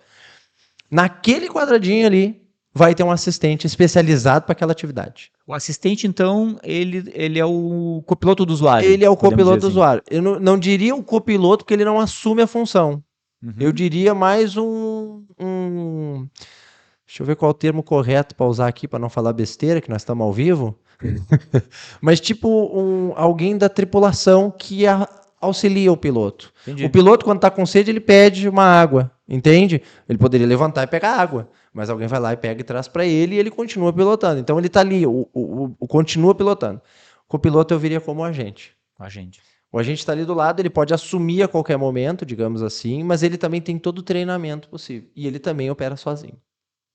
Naquele quadradinho ali vai ter um assistente especializado para aquela atividade. O assistente, então, ele é o copiloto do usuário. Ele é o copiloto do assim. usuário. Eu não diria o copiloto porque ele não assume a função. Eu diria mais deixa eu ver qual é o termo correto para usar aqui para não falar besteira, que nós estamos ao vivo. Mas tipo alguém da tripulação que auxilia o piloto. Entendi. O piloto, quando está com sede, ele pede uma água, entende? Ele poderia levantar e pegar água, mas alguém vai lá e pega e traz para ele e ele continua pilotando. Então ele está ali, o continua pilotando. O copiloto eu viria como agente. O agente está ali do lado, ele pode assumir a qualquer momento, digamos assim, mas ele também tem todo o treinamento possível. E ele também opera sozinho,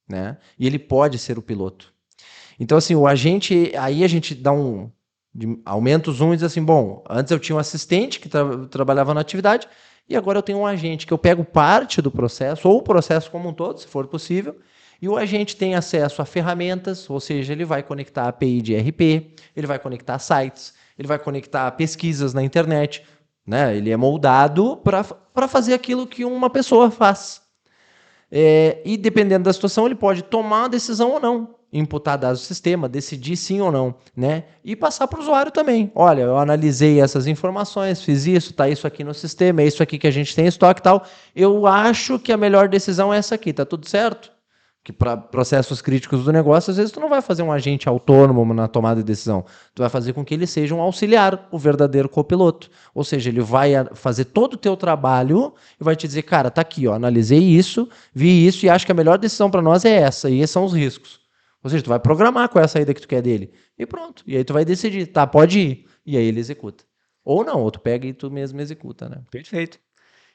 né? E ele pode ser o piloto. Então, assim, o agente, aí a gente dá Aumenta os 1 e diz assim, bom, antes eu tinha um assistente que trabalhava na atividade e agora eu tenho um agente que eu pego parte do processo, ou o processo como um todo, se for possível, e o agente tem acesso a ferramentas, ou seja, ele vai conectar a API de ERP, ele vai conectar sites, ele vai conectar pesquisas na internet, né? Ele é moldado para fazer aquilo que uma pessoa faz. E dependendo da situação, ele pode tomar a decisão ou não, imputar dados do sistema, decidir sim ou não, né? E passar para o usuário também. Olha, eu analisei essas informações, fiz isso, tá isso aqui no sistema, é isso aqui que a gente tem em estoque e tal. Eu acho que a melhor decisão é essa aqui, tá tudo certo? Que para processos críticos do negócio, às vezes tu não vai fazer um agente autônomo na tomada de decisão. Tu vai fazer com que ele seja um auxiliar, o verdadeiro copiloto. Ou seja, ele vai fazer todo o teu trabalho e vai te dizer, cara, tá aqui, ó, analisei isso, vi isso e acho que a melhor decisão para nós é essa, e esses são os riscos. Ou seja, tu vai programar qual é a saída que tu quer dele. E pronto. E aí tu vai decidir, tá, pode ir. E aí ele executa. Ou não, ou tu pega e tu mesmo executa, né? Perfeito.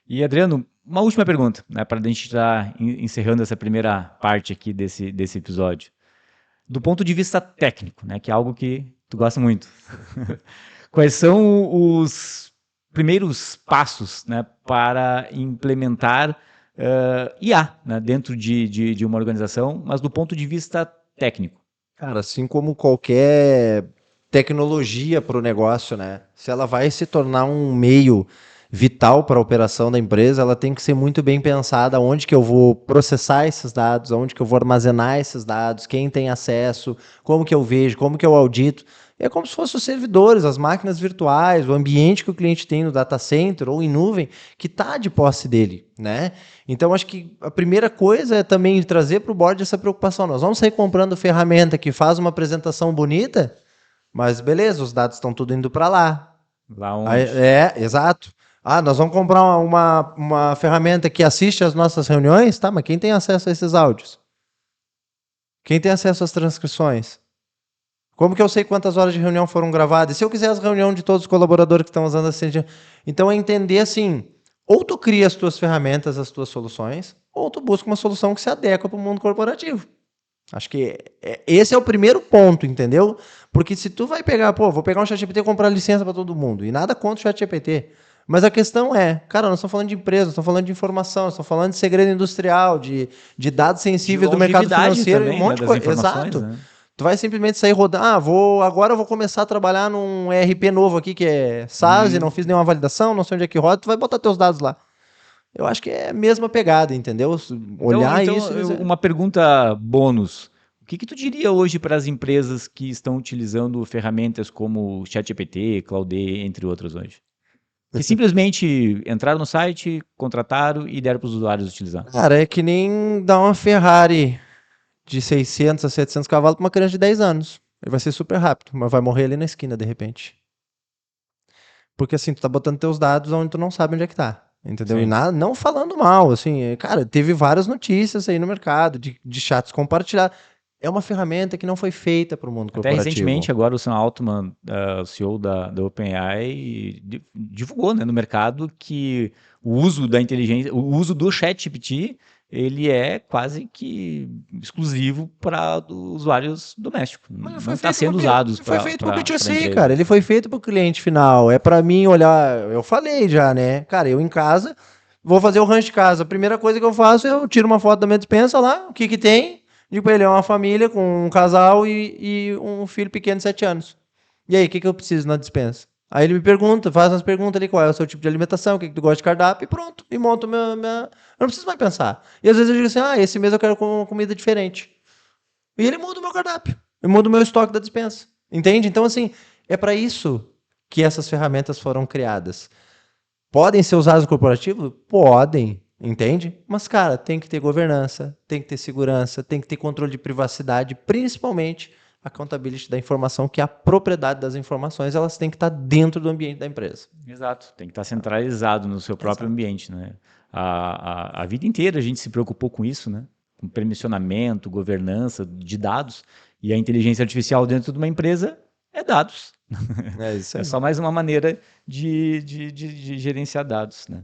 E, Adriano, uma última pergunta, né, para a gente estar encerrando essa primeira parte aqui desse episódio. Do ponto de vista técnico, né, que é algo que tu gosta muito, quais são os primeiros passos, né, para implementar IA, né, dentro de uma organização, mas do ponto de vista técnico? Cara, assim como qualquer tecnologia para o negócio, né? Se ela vai se tornar um meio vital para a operação da empresa, ela tem que ser muito bem pensada onde que eu vou processar esses dados, onde que eu vou armazenar esses dados, quem tem acesso, como que eu vejo, como que eu audito. É como se fossem os servidores, as máquinas virtuais, o ambiente que o cliente tem no data center ou em nuvem, que está de posse dele, né? Então, acho que a primeira coisa é também trazer para o board essa preocupação. Nós vamos sair comprando ferramenta que faz uma apresentação bonita, mas beleza, os dados estão tudo indo para lá. Lá onde? Aí, exato. Ah, nós vamos comprar uma ferramenta que assiste às nossas reuniões, tá? Mas quem tem acesso a esses áudios? Quem tem acesso às transcrições? Como que eu sei quantas horas de reunião foram gravadas? E se eu quiser as reuniões de todos os colaboradores que estão usando assim, então é entender assim, ou tu cria as tuas ferramentas, as tuas soluções, ou tu busca uma solução que se adequa para o mundo corporativo. Acho que esse é o primeiro ponto, entendeu? Porque se tu vai pegar, vou pegar um ChatGPT e comprar licença para todo mundo, e nada contra o ChatGPT, mas a questão é, cara, nós estamos falando de empresa, nós estamos falando de informação, nós estamos falando de segredo industrial, de dados sensíveis do mercado financeiro, também, um monte de coisa. Exato. Né? Tu vai simplesmente sair rodando. Agora eu vou começar a trabalhar num ERP novo aqui, que é SaaS, e não fiz nenhuma validação, não sei onde é que roda, tu vai botar teus dados lá. Eu acho que é a mesma pegada, entendeu? Olhar então, isso. Uma pergunta bônus. O que tu diria hoje para as empresas que estão utilizando ferramentas como ChatGPT, Claude, entre outras hoje? Que simplesmente entraram no site, contrataram e deram para os usuários utilizar. Cara, é que nem dar uma Ferrari de 600 a 700 cavalos para uma criança de 10 anos. Ele vai ser super rápido, mas vai morrer ali na esquina de repente. Porque assim, tu tá botando teus dados onde tu não sabe onde é que tá. Entendeu? Sim. E não falando mal, assim, cara, teve várias notícias aí no mercado de chats compartilhados. É uma ferramenta que não foi feita para o mundo corporativo. Até recentemente, agora o Sam Altman, o CEO da OpenAI, divulgou, né, no mercado que o uso da inteligência, o uso do ChatGPT, ele é quase que exclusivo para usuários domésticos. Não está sendo usado para. Foi feito para o B2C, cara. Ele foi feito para o cliente final. É para mim olhar. Eu falei já, né? Cara, eu em casa vou fazer o rancho de casa. A primeira coisa que eu faço é eu tiro uma foto da minha despensa lá, o que que tem. Digo pra ele, é uma família com um casal e um filho pequeno de 7 anos. E aí, o que que eu preciso na dispensa? Aí ele me pergunta, faz umas perguntas ali, qual é o seu tipo de alimentação, o que que tu gosta de cardápio, e pronto. E monto minha... Eu não preciso mais pensar. E às vezes eu digo assim, esse mês eu quero com comida diferente. E ele muda o meu cardápio. Ele muda o meu estoque da dispensa. Entende? Então, assim, é para isso que essas ferramentas foram criadas. Podem ser usadas no corporativo? Podem. Entende? Mas, cara, tem que ter governança, tem que ter segurança, tem que ter controle de privacidade, principalmente a accountability da informação, que é a propriedade das informações, elas têm que estar dentro do ambiente da empresa. Exato, tem que estar centralizado no seu próprio ambiente, né? A vida inteira a gente se preocupou com isso, né? Com permissionamento, governança de dados, e a inteligência artificial dentro de uma empresa é dados. Isso aí. É só mais uma maneira de gerenciar dados, né?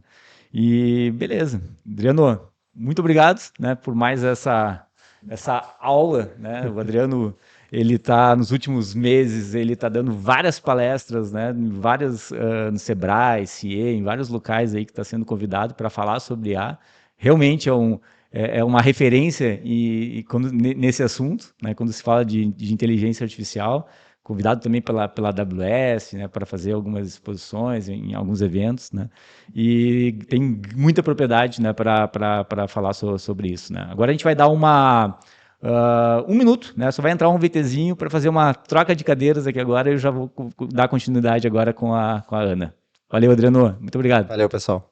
E beleza, Adriano, muito obrigado, né, por mais essa aula, né? O Adriano, Ele está, nos últimos meses, ele está dando várias palestras, né, no Sebrae, CIE, em vários locais aí que está sendo convidado para falar sobre IA. Realmente é uma referência nesse assunto, né, quando se fala de inteligência artificial, convidado também pela AWS, né, para fazer algumas exposições em alguns eventos, né, e tem muita propriedade, né, para falar sobre isso, né. Agora a gente vai dar um minuto, né, só vai entrar um VTzinho para fazer uma troca de cadeiras aqui agora e eu já vou dar continuidade agora com a Ana. Valeu, Adriano, muito obrigado. Valeu, pessoal.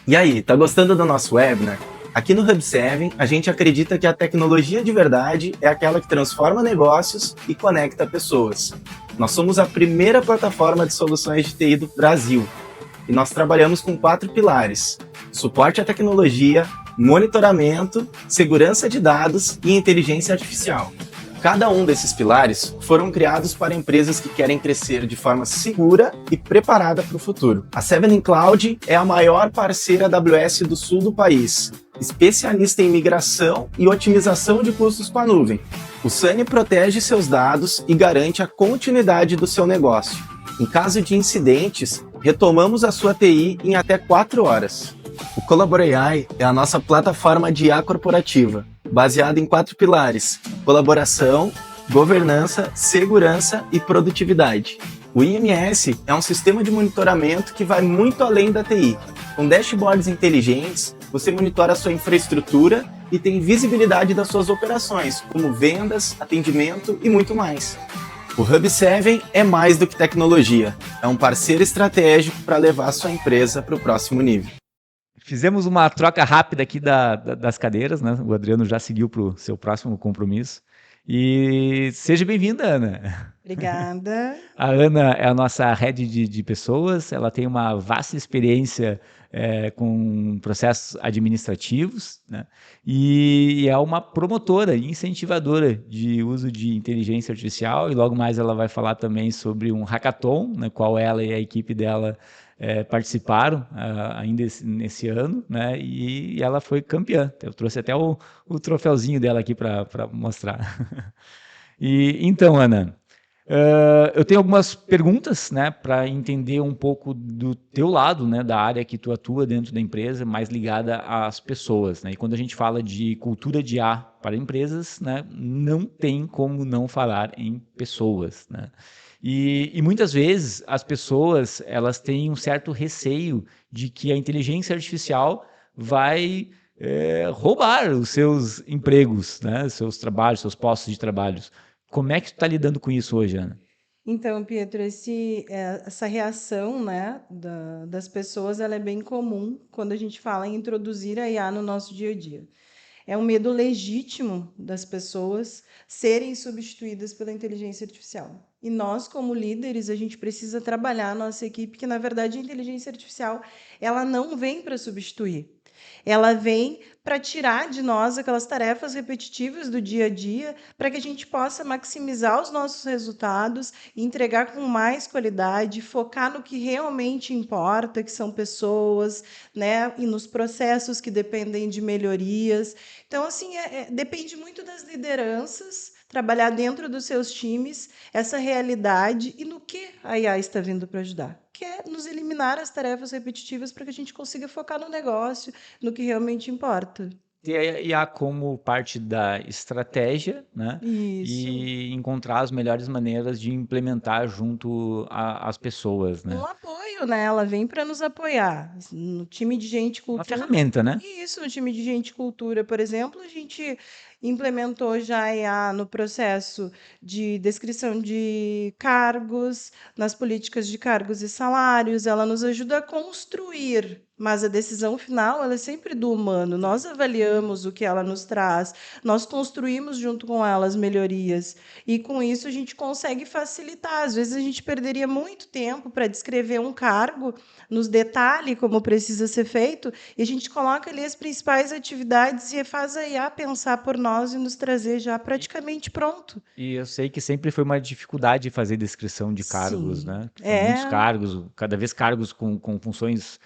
E aí, tá gostando do nosso webinar? Aqui no Hub7, a gente acredita que a tecnologia de verdade é aquela que transforma negócios e conecta pessoas. Nós somos a primeira plataforma de soluções de TI do Brasil e nós trabalhamos com 4 pilares: suporte à tecnologia, monitoramento, segurança de dados e inteligência artificial. Cada um desses pilares foram criados para empresas que querem crescer de forma segura e preparada para o futuro. A Seven Cloud é a maior parceira AWS do sul do país, especialista em migração e otimização de custos com a nuvem. O Sunny protege seus dados e garante a continuidade do seu negócio. Em caso de incidentes, retomamos a sua TI em até 4 horas. O Collabora AI é a nossa plataforma de IA corporativa, baseada em 4 pilares: colaboração, governança, segurança e produtividade. O IMS é um sistema de monitoramento que vai muito além da TI. Com dashboards inteligentes, você monitora a sua infraestrutura e tem visibilidade das suas operações, como vendas, atendimento e muito mais. O Hub7 é mais do que tecnologia, é um parceiro estratégico para levar a sua empresa para o próximo nível. Fizemos uma troca rápida aqui das cadeiras, né? O Adriano já seguiu para o seu próximo compromisso. E seja bem-vinda, Ana. Obrigada. A Ana é a nossa head de pessoas, ela tem uma vasta experiência com processos administrativos, né? E é uma promotora e incentivadora de uso de inteligência artificial, e logo mais ela vai falar também sobre um hackathon, na qual ela e a equipe dela participaram ainda nesse ano, né? E ela foi campeã. Eu trouxe até o troféuzinho dela aqui para mostrar. Então, Ana, eu tenho algumas perguntas, né, para entender um pouco do teu lado, né, da área que tu atua dentro da empresa, mais ligada às pessoas, né? E quando a gente fala de cultura de IA para empresas, né, não tem como não falar em pessoas, né? E muitas vezes as pessoas elas têm um certo receio de que a inteligência artificial vai roubar os seus empregos, né, seus trabalhos, seus postos de trabalho. Como é que tu está lidando com isso hoje, Ana? Então, Pietro, essa reação, né, das pessoas ela é bem comum quando a gente fala em introduzir a IA no nosso dia a dia. É um medo legítimo das pessoas serem substituídas pela inteligência artificial. E nós, como líderes, a gente precisa trabalhar a nossa equipe, que, na verdade, a inteligência artificial ela não vem para substituir. Ela vem para tirar de nós aquelas tarefas repetitivas do dia a dia, para que a gente possa maximizar os nossos resultados, entregar com mais qualidade, focar no que realmente importa, que são pessoas, né, e nos processos que dependem de melhorias. Então, assim, depende muito das lideranças, trabalhar dentro dos seus times, essa realidade e no que a IA está vindo para ajudar. Que é nos eliminar as tarefas repetitivas para que a gente consiga focar no negócio, no que realmente importa. Ter a IA como parte da estratégia, né? Isso. E encontrar as melhores maneiras de implementar junto às pessoas, né? Um apoio, né? Ela vem para nos apoiar. No time de gente Uma cultura. ferramenta, né? Isso, no time de gente cultura, por exemplo, a gente implementou já a IA no processo de descrição de cargos, nas políticas de cargos e salários. Ela nos ajuda a construir, mas a decisão final ela é sempre do humano. Nós avaliamos o que ela nos traz, nós construímos junto com ela as melhorias, e com isso a gente consegue facilitar. Às vezes a gente perderia muito tempo para descrever um cargo nos detalhe como precisa ser feito, e a gente coloca ali as principais atividades e faz a IA pensar por nós e nos trazer já praticamente pronto. E eu sei que sempre foi uma dificuldade fazer descrição de cargos, Sim, né? São muitos é. cargos, cada vez cargos com funções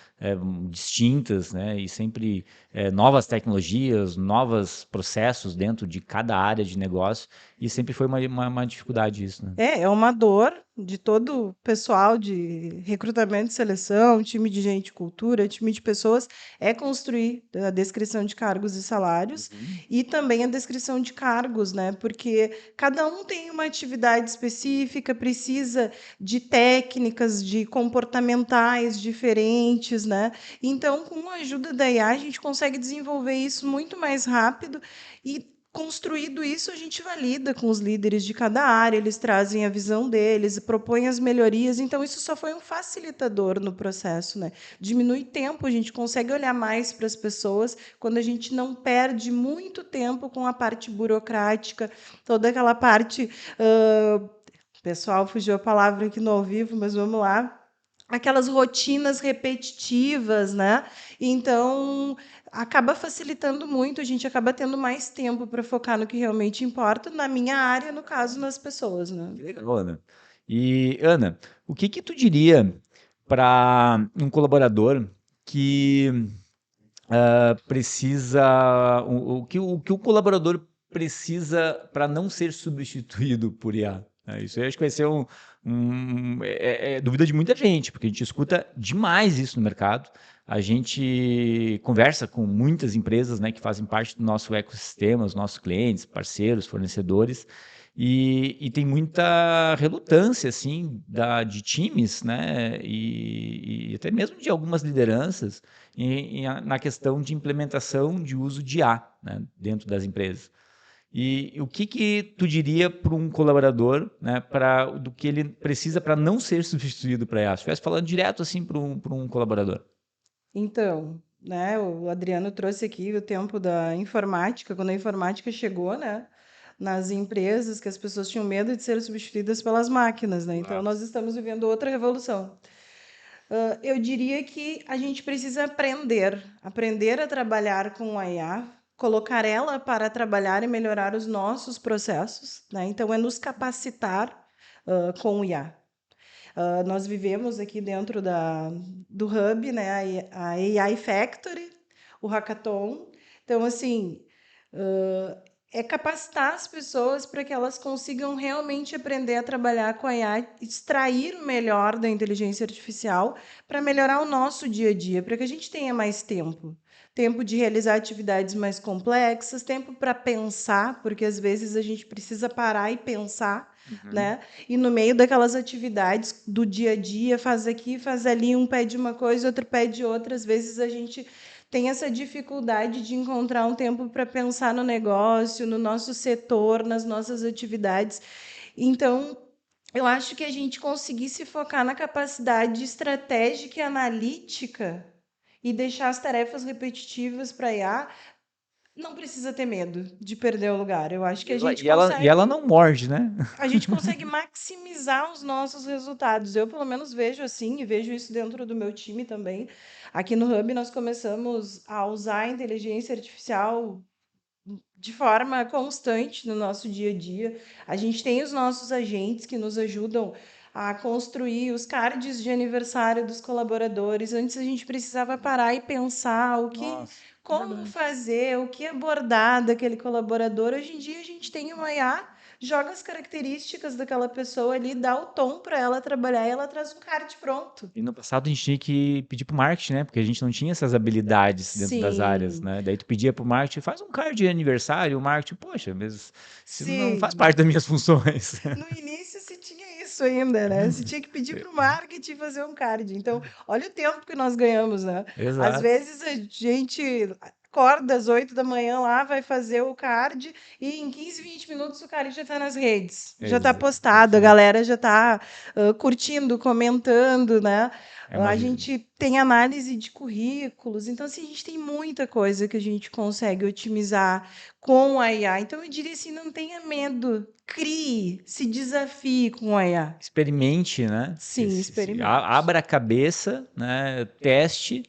distintas, né? E sempre novas tecnologias, novos processos dentro de cada área de negócio. E sempre foi uma dificuldade isso, né? É uma dor de todo o pessoal de recrutamento e seleção, time de gente de cultura, time de pessoas, é construir a descrição de cargos e salários e também a descrição de cargos, né? Porque cada um tem uma atividade específica, precisa de técnicas, de comportamentais diferentes, né? Então, com a ajuda da IA, a gente consegue desenvolver isso muito mais rápido e construído isso, a gente valida com os líderes de cada área, eles trazem a visão deles, propõem as melhorias, então isso só foi um facilitador no processo, né? Diminui tempo, a gente consegue olhar mais para as pessoas quando a gente não perde muito tempo com a parte burocrática, toda aquela parte. Pessoal, fugiu a palavra aqui no ao vivo, mas vamos lá. Aquelas rotinas repetitivas, né? Então, acaba facilitando muito, a gente acaba tendo mais tempo para focar no que realmente importa, na minha área, no caso, nas pessoas, né? Que legal, Ana. E, Ana, o que tu diria para um colaborador que precisa, o que o colaborador precisa para não ser substituído por IA? Isso eu acho que vai ser dúvida de muita gente, porque a gente escuta demais isso no mercado. A gente conversa com muitas empresas, né, que fazem parte do nosso ecossistema, os nossos clientes, parceiros, fornecedores, e tem muita relutância assim de times, né, e até mesmo de algumas lideranças na questão de implementação de uso de IA, né, dentro das empresas. E o que tu diria para um colaborador, né, do que ele precisa para não ser substituído para IA? Se estivesse falando direto assim para um colaborador. Então, né, o Adriano trouxe aqui o tempo da informática, quando a informática chegou, né, nas empresas, que as pessoas tinham medo de ser substituídas pelas máquinas, né? Então, nós estamos vivendo outra revolução. Eu diria que a gente precisa aprender a trabalhar com a IA, colocar ela para trabalhar e melhorar os nossos processos, né? Então, é nos capacitar com o IA. Nós vivemos aqui dentro do Hub, né, a AI Factory, o Hackathon. Então, assim, é capacitar as pessoas para que elas consigam realmente aprender a trabalhar com a IA, extrair o melhor da inteligência artificial para melhorar o nosso dia a dia, para que a gente tenha mais tempo. Tempo de realizar atividades mais complexas, tempo para pensar, porque às vezes a gente precisa parar e pensar, né? E no meio daquelas atividades do dia a dia, faz aqui, faz ali, um pede uma coisa, outro pede outra, às vezes a gente tem essa dificuldade de encontrar um tempo para pensar no negócio, no nosso setor, nas nossas atividades. Então, eu acho que a gente conseguir se focar na capacidade estratégica e analítica e deixar as tarefas repetitivas para a IA, não precisa ter medo de perder o lugar. Eu acho que a gente E ela não morde, né? a gente consegue maximizar os nossos resultados. Eu, pelo menos, vejo assim, e vejo isso dentro do meu time também. Aqui no Hub, nós começamos a usar a inteligência artificial de forma constante no nosso dia a dia. A gente tem os nossos agentes que nos ajudam a construir os cards de aniversário dos colaboradores. Antes a gente precisava parar e pensar como fazer, o que abordar daquele colaborador. Hoje em dia a gente tem uma IA, joga as características daquela pessoa ali, dá o tom para ela trabalhar e ela traz um card pronto. E no passado a gente tinha que pedir pro marketing, né? Porque a gente não tinha essas habilidades dentro das áreas, Sim, né? Daí tu pedia pro marketing, faz um card de aniversário, o marketing, poxa, mas isso não faz sim. parte das minhas funções. No início se tinha isso ainda, né? Se tinha que pedir para o marketing fazer um card. Então, olha o tempo que nós ganhamos, né? Às Exato. vezes a gente acorda às 8 da manhã lá, vai fazer o card e em 15, 20 minutos o card já está nas redes, já está postado, a galera já está curtindo, comentando, né? É A gente tem análise de currículos, então assim, a gente tem muita coisa que a gente consegue otimizar com a IA. Então eu diria assim, não tenha medo, crie, se desafie com a IA. Experimente, né? Sim, experimente. Abra a cabeça, né? Teste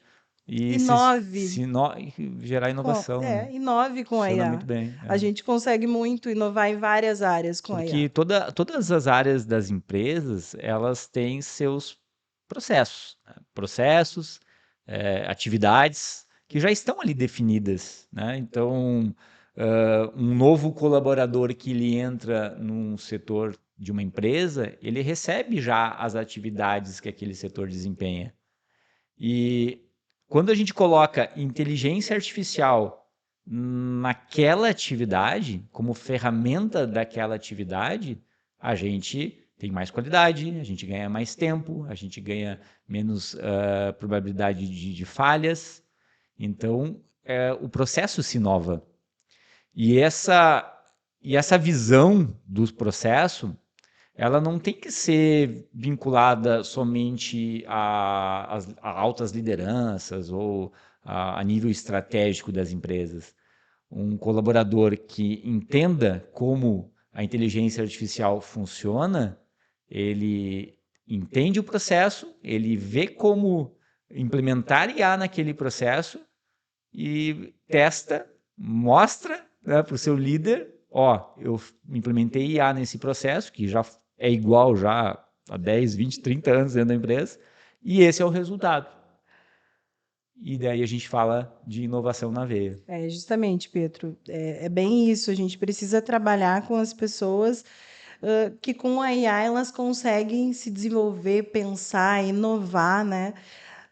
e Inove. gerar inovação, né? Inove com a Funciona IA. muito bem. A gente consegue muito inovar em várias áreas com a Porque IA. todas as áreas das empresas, elas têm seus processos, né? Processos, atividades que já estão ali definidas, né? Então, um novo colaborador que ele entra num setor de uma empresa, ele recebe já as atividades que aquele setor desempenha. E quando a gente coloca inteligência artificial naquela atividade, como ferramenta daquela atividade, a gente tem mais qualidade, a gente ganha mais tempo, a gente ganha menos probabilidade de falhas. Então, o processo se inova. E essa visão do processo, ela não tem que ser vinculada somente a altas lideranças ou a nível estratégico das empresas. Um colaborador que entenda como a inteligência artificial funciona, ele entende o processo, ele vê como implementar IA naquele processo e testa, mostra, né, para o seu líder, eu implementei IA nesse processo, que já é igual já há 10, 20, 30 anos dentro da empresa, e esse é o resultado. E daí a gente fala de inovação na veia. Justamente, Pedro. É bem isso. A gente precisa trabalhar com as pessoas que com a IA elas conseguem se desenvolver, pensar, inovar, né?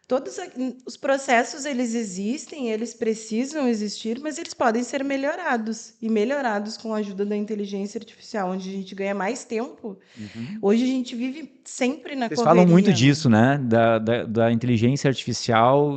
Todos os processos, eles existem, eles precisam existir, mas eles podem ser melhorados, e melhorados com a ajuda da inteligência artificial, onde a gente ganha mais tempo. Hoje a gente vive sempre na Vocês correria. falam muito né? disso, né? Da inteligência artificial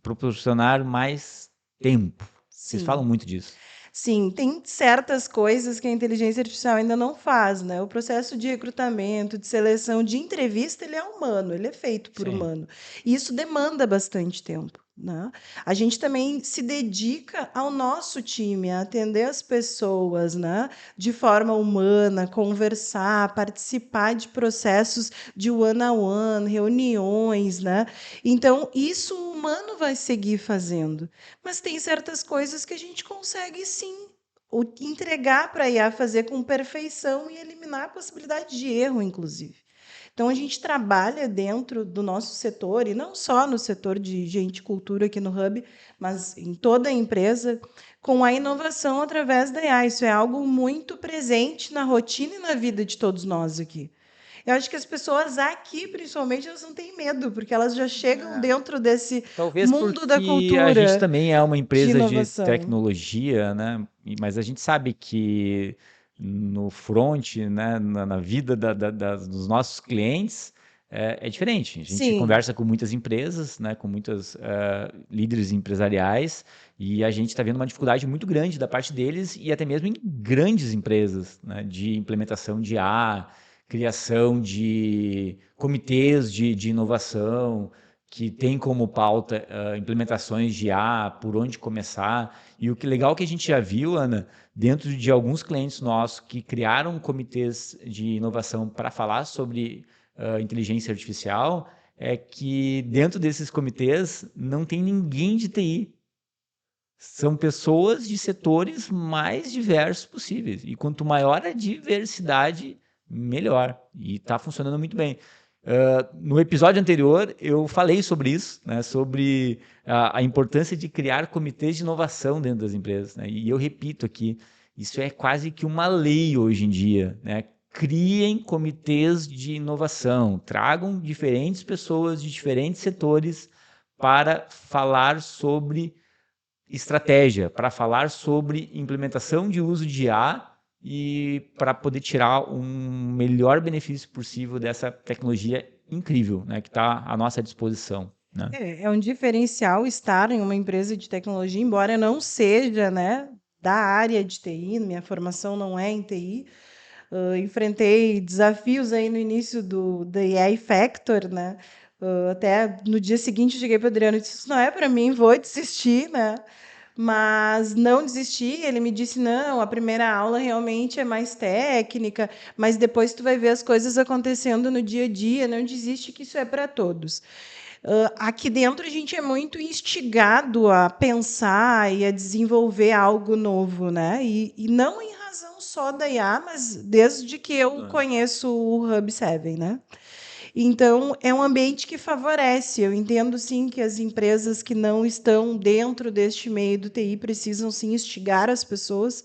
proporcionar mais tempo. Vocês Sim. falam muito disso. Sim, tem certas coisas que a inteligência artificial ainda não faz, né? O processo de recrutamento, de seleção, de entrevista, ele é humano, ele é feito por Sim. humano. E isso demanda bastante tempo, né? A gente também se dedica ao nosso time, a atender as pessoas, né? De forma humana, conversar, participar de processos de one-on-one, reuniões, né? Então, isso o humano vai seguir fazendo. Mas tem certas coisas que a gente consegue sim entregar para a IA fazer com perfeição e eliminar a possibilidade de erro, inclusive. Então, a gente trabalha dentro do nosso setor, e não só no setor de gente e cultura aqui no Hub, mas em toda a empresa, com a inovação através da IA. Isso é algo muito presente na rotina e na vida de todos nós aqui. Eu acho que as pessoas aqui, principalmente, elas não têm medo, porque elas já chegam dentro desse Talvez mundo da porque cultura. a gente também é uma empresa de inovação. tecnologia, né? Mas a gente sabe que no front, né, na vida dos nossos clientes, é diferente. A gente Sim. conversa com muitas empresas, né, com muitos líderes empresariais, e a gente está vendo uma dificuldade muito grande da parte deles e até mesmo em grandes empresas, né, de implementação de IA, criação de comitês de inovação, que tem como pauta implementações de IA, por onde começar. E o que legal que a gente já viu, Ana, dentro de alguns clientes nossos que criaram comitês de inovação para falar sobre inteligência artificial, é que dentro desses comitês não tem ninguém de TI. São pessoas de setores mais diversos possíveis. E quanto maior a diversidade, melhor. E está funcionando muito bem. No episódio anterior, eu falei sobre isso, né, sobre a importância de criar comitês de inovação dentro das empresas. Né, e eu repito aqui, isso é quase que uma lei hoje em dia. Né, criem comitês de inovação, tragam diferentes pessoas de diferentes setores para falar sobre estratégia, para falar sobre implementação de uso de IA e para poder tirar um melhor benefício possível dessa tecnologia incrível, né, que está à nossa disposição. Né? É um diferencial estar em uma empresa de tecnologia, embora não seja, né, da área de TI, minha formação não é em TI. Enfrentei desafios aí no início da AI Factor, né? Até no dia seguinte cheguei para o Adriano e disse, isso não é para mim, vou desistir, né? mas não desisti. Ele me disse, não, a primeira aula realmente é mais técnica, mas depois tu vai ver as coisas acontecendo no dia a dia, não desiste que isso é para todos. Aqui dentro a gente é muito instigado a pensar e a desenvolver algo novo, né? E não em razão só da IA, mas desde que eu conheço o Hub 7, né? Então, é um ambiente que favorece. Eu entendo, sim, que as empresas que não estão dentro deste meio do TI precisam, sim, instigar as pessoas,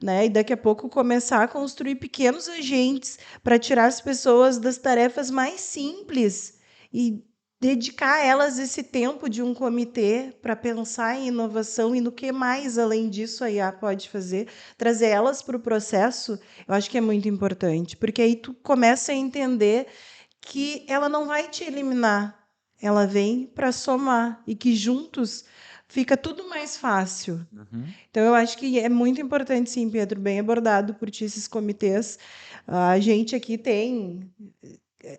né? E daqui a pouco começar a construir pequenos agentes para tirar as pessoas das tarefas mais simples e dedicar a elas esse tempo de um comitê para pensar em inovação e no que mais, além disso, a IA pode fazer, trazer elas para o processo, eu acho que é muito importante, porque aí tu começa a entender que ela não vai te eliminar, ela vem para somar e que juntos fica tudo mais fácil. Então, eu acho que é muito importante, sim, Pedro, bem abordado por ti esses comitês. A gente aqui tem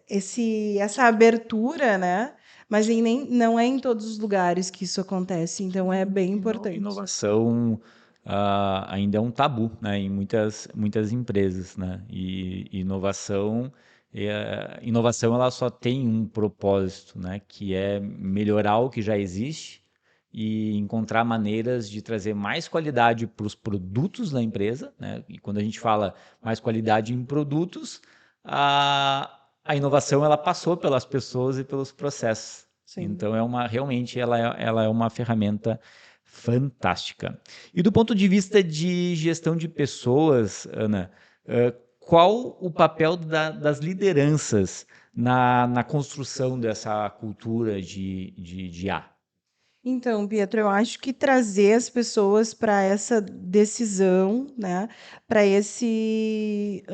essa abertura, né? Mas não é em todos os lugares que isso acontece, então é bem importante. Inovação ainda é um tabu, né, em muitas empresas, né? E inovação ela só tem um propósito, né, que é melhorar o que já existe e encontrar maneiras de trazer mais qualidade para os produtos da empresa, né? E quando a gente fala mais qualidade em produtos, a inovação ela passou pelas pessoas e pelos processos. Sim. Então realmente ela é uma ferramenta fantástica. E do ponto de vista de gestão de pessoas, Ana, qual o papel das lideranças na construção dessa cultura de IA? Então, Pietro, eu acho que trazer as pessoas para essa decisão, né, para esse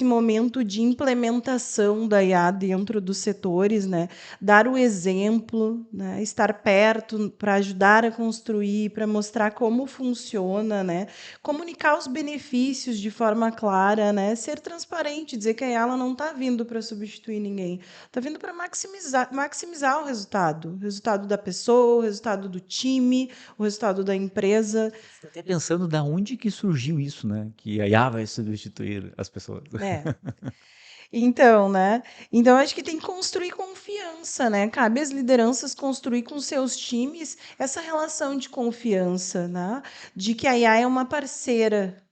momento de implementação da IA dentro dos setores, né, dar o exemplo, né, estar perto para ajudar a construir, para mostrar como funciona, né, comunicar os benefícios de forma clara, né, ser transparente, dizer que a IA ela não está vindo para substituir ninguém, está vindo para maximizar o resultado da pessoa, o resultado do time, o resultado da empresa. Estou até pensando da onde que surgiu isso, né? Que a IA vai substituir as pessoas. É. Então, né? Então, acho que tem que construir confiança, né? Cabe às lideranças construir com seus times essa relação de confiança, né? De que a IA é uma parceira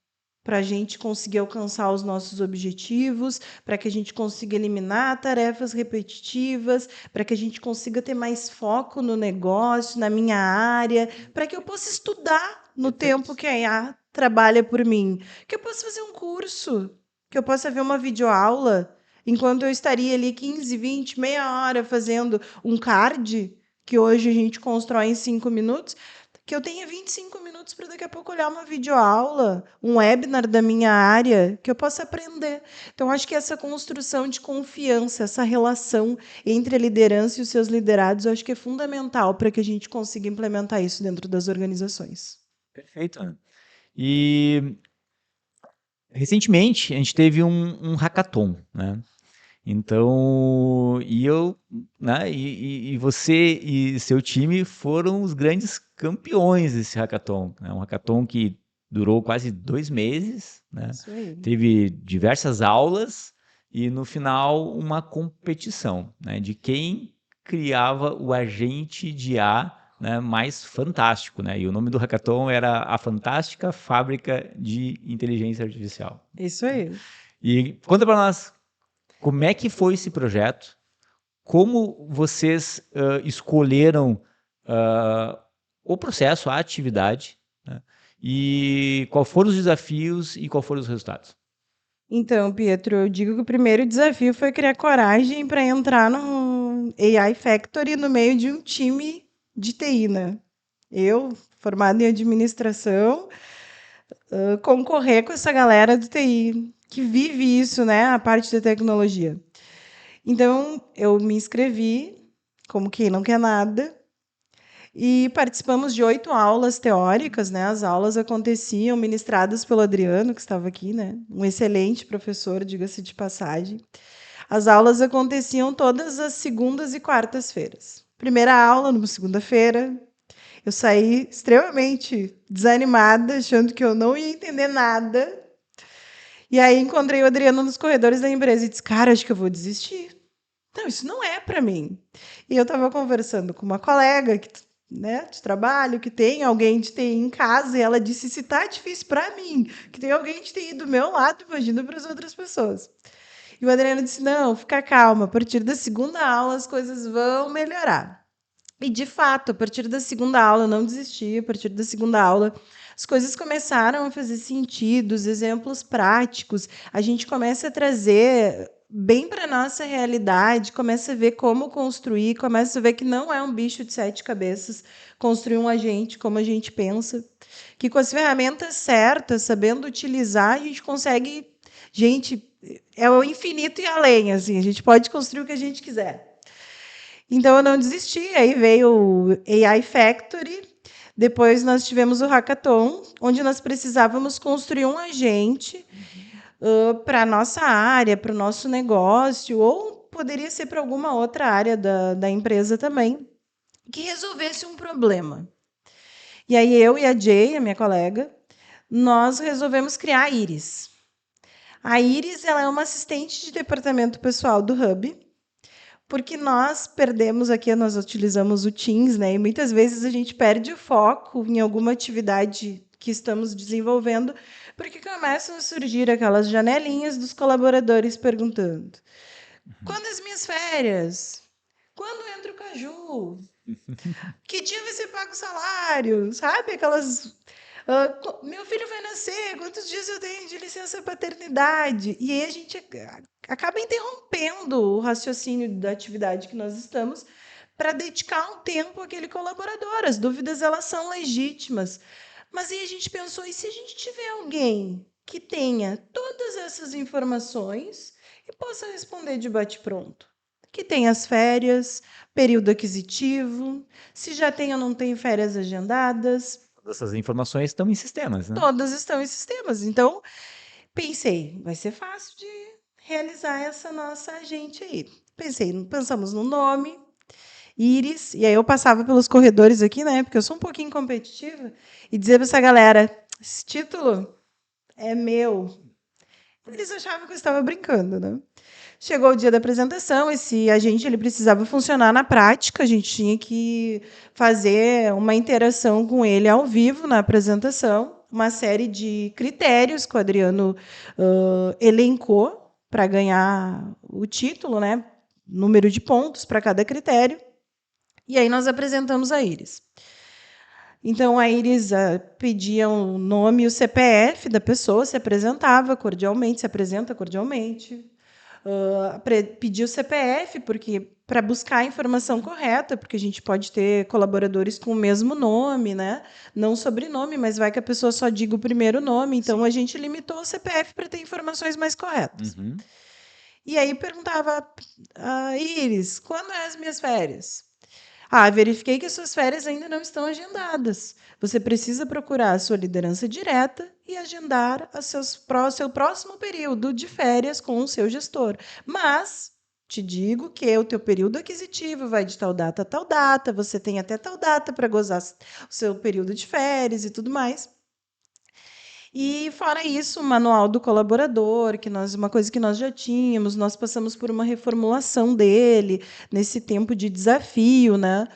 para a gente conseguir alcançar os nossos objetivos, para que a gente consiga eliminar tarefas repetitivas, para que a gente consiga ter mais foco no negócio, na minha área, para que eu possa estudar no tempo que a IA trabalha por mim, que eu possa fazer um curso, que eu possa ver uma videoaula, enquanto eu estaria ali 15, 20, meia hora fazendo um card, que hoje a gente constrói em 5 minutos, que eu tenha 25 minutos para daqui a pouco olhar uma videoaula, um webinar da minha área, que eu possa aprender. Então, acho que essa construção de confiança, essa relação entre a liderança e os seus liderados, eu acho que é fundamental para que a gente consiga implementar isso dentro das organizações. Perfeito, Ana. E recentemente a gente teve um hackathon, né? Então, né, e você e seu time foram os grandes campeões desse hackathon, né? Um hackathon que durou quase 2 meses, né? Isso aí. Teve diversas aulas e no final uma competição, né, de quem criava o agente de IA, né, mais fantástico, né? E o nome do hackathon era a Fantástica Fábrica de Inteligência Artificial. Isso aí. E conta para nós, como é que foi esse projeto? Como vocês escolheram o processo, a atividade, né? E quais foram os desafios e quais foram os resultados? Então, Pietro, eu digo que o primeiro desafio foi criar coragem para entrar no AI Factory no meio de um time de TI, né? Eu, formada em administração, concorrer com essa galera do TI, que vive isso, né? A parte da tecnologia. Então, eu me inscrevi, como quem não quer nada, e participamos de 8 aulas teóricas, né? As aulas aconteciam ministradas pelo Adriano, que estava aqui, né? Um excelente professor, diga-se de passagem. As aulas aconteciam todas as segundas e quartas-feiras. Primeira aula, numa segunda-feira. Eu saí extremamente desanimada, achando que eu não ia entender nada. E aí encontrei o Adriano nos corredores da empresa e disse: cara, acho que eu vou desistir. Não, isso não é para mim. E eu estava conversando com uma colega né, de trabalho que tem alguém de TI em casa e ela disse: se tá difícil para mim, que tem alguém de TI do meu lado, imagina para as outras pessoas. E o Adriano disse: não, fica calma, a partir da segunda aula as coisas vão melhorar. E, de fato, a partir da segunda aula, eu não desisti, a partir da segunda aula, as coisas começaram a fazer sentido, os exemplos práticos, a gente começa a trazer bem para a nossa realidade, começa a ver como construir, começa a ver que não é um bicho de 7 cabeças construir um agente como a gente pensa, que com as ferramentas certas, sabendo utilizar, a gente consegue... Gente, é o infinito e além, assim, a gente pode construir o que a gente quiser. Então, eu não desisti. Aí veio o AI Factory. Depois, nós tivemos o Hackathon, onde nós precisávamos construir um agente para a nossa área, para o nosso negócio, ou poderia ser para alguma outra área da empresa também, que resolvesse um problema. E aí, eu e a Jay, a minha colega, nós resolvemos criar a Iris. A Iris ela é uma assistente de departamento pessoal do Hub, porque nós perdemos aqui, nós utilizamos o Teams, né? E muitas vezes a gente perde o foco em alguma atividade que estamos desenvolvendo, porque começam a surgir aquelas janelinhas dos colaboradores perguntando: quando as minhas férias? Quando entra o Caju? Que dia vai ser pago o salário? Sabe? Aquelas. Meu filho vai nascer, quantos dias eu tenho de licença paternidade? E aí a gente acaba interrompendo o raciocínio da atividade que nós estamos para dedicar um tempo àquele colaborador. As dúvidas elas são legítimas. Mas aí a gente pensou, e se a gente tiver alguém que tenha todas essas informações e possa responder de bate-pronto? Que tem as férias, período aquisitivo, se já tem ou não tem férias agendadas. Essas informações estão em sistemas, né? Todas estão em sistemas. Então, pensei, vai ser fácil de realizar essa nossa agente aí. Pensamos no nome, Iris, e aí eu passava pelos corredores aqui, né? Porque eu sou um pouquinho competitiva, e dizia para essa galera: esse título é meu. Eles achavam que eu estava brincando, né? Chegou o dia da apresentação, esse agente ele precisava funcionar na prática, a gente tinha que fazer uma interação com ele ao vivo na apresentação, uma série de critérios que o Adriano elencou para ganhar o título, né? Número de pontos para cada critério. E aí nós apresentamos a Iris. Então, a Iris pedia o nome e o CPF da pessoa, se apresentava cordialmente, se apresenta cordialmente. Pedir o CPF, porque para buscar a informação correta, porque a gente pode ter colaboradores com o mesmo nome, né? Não sobrenome, mas vai que a pessoa só diga o primeiro nome. Então, a gente limitou o CPF para ter informações mais corretas. Uhum. E aí perguntava, Iris, quando é as minhas férias? Verifiquei que as suas férias ainda não estão agendadas. Você precisa procurar a sua liderança direta e agendar seu próximo período de férias com o seu gestor. Mas te digo que o teu período aquisitivo vai de tal data a tal data, você tem até tal data para gozar o seu período de férias e tudo mais. E, fora isso, o manual do colaborador, uma coisa que nós já tínhamos, nós passamos por uma reformulação dele nesse tempo de desafio, né?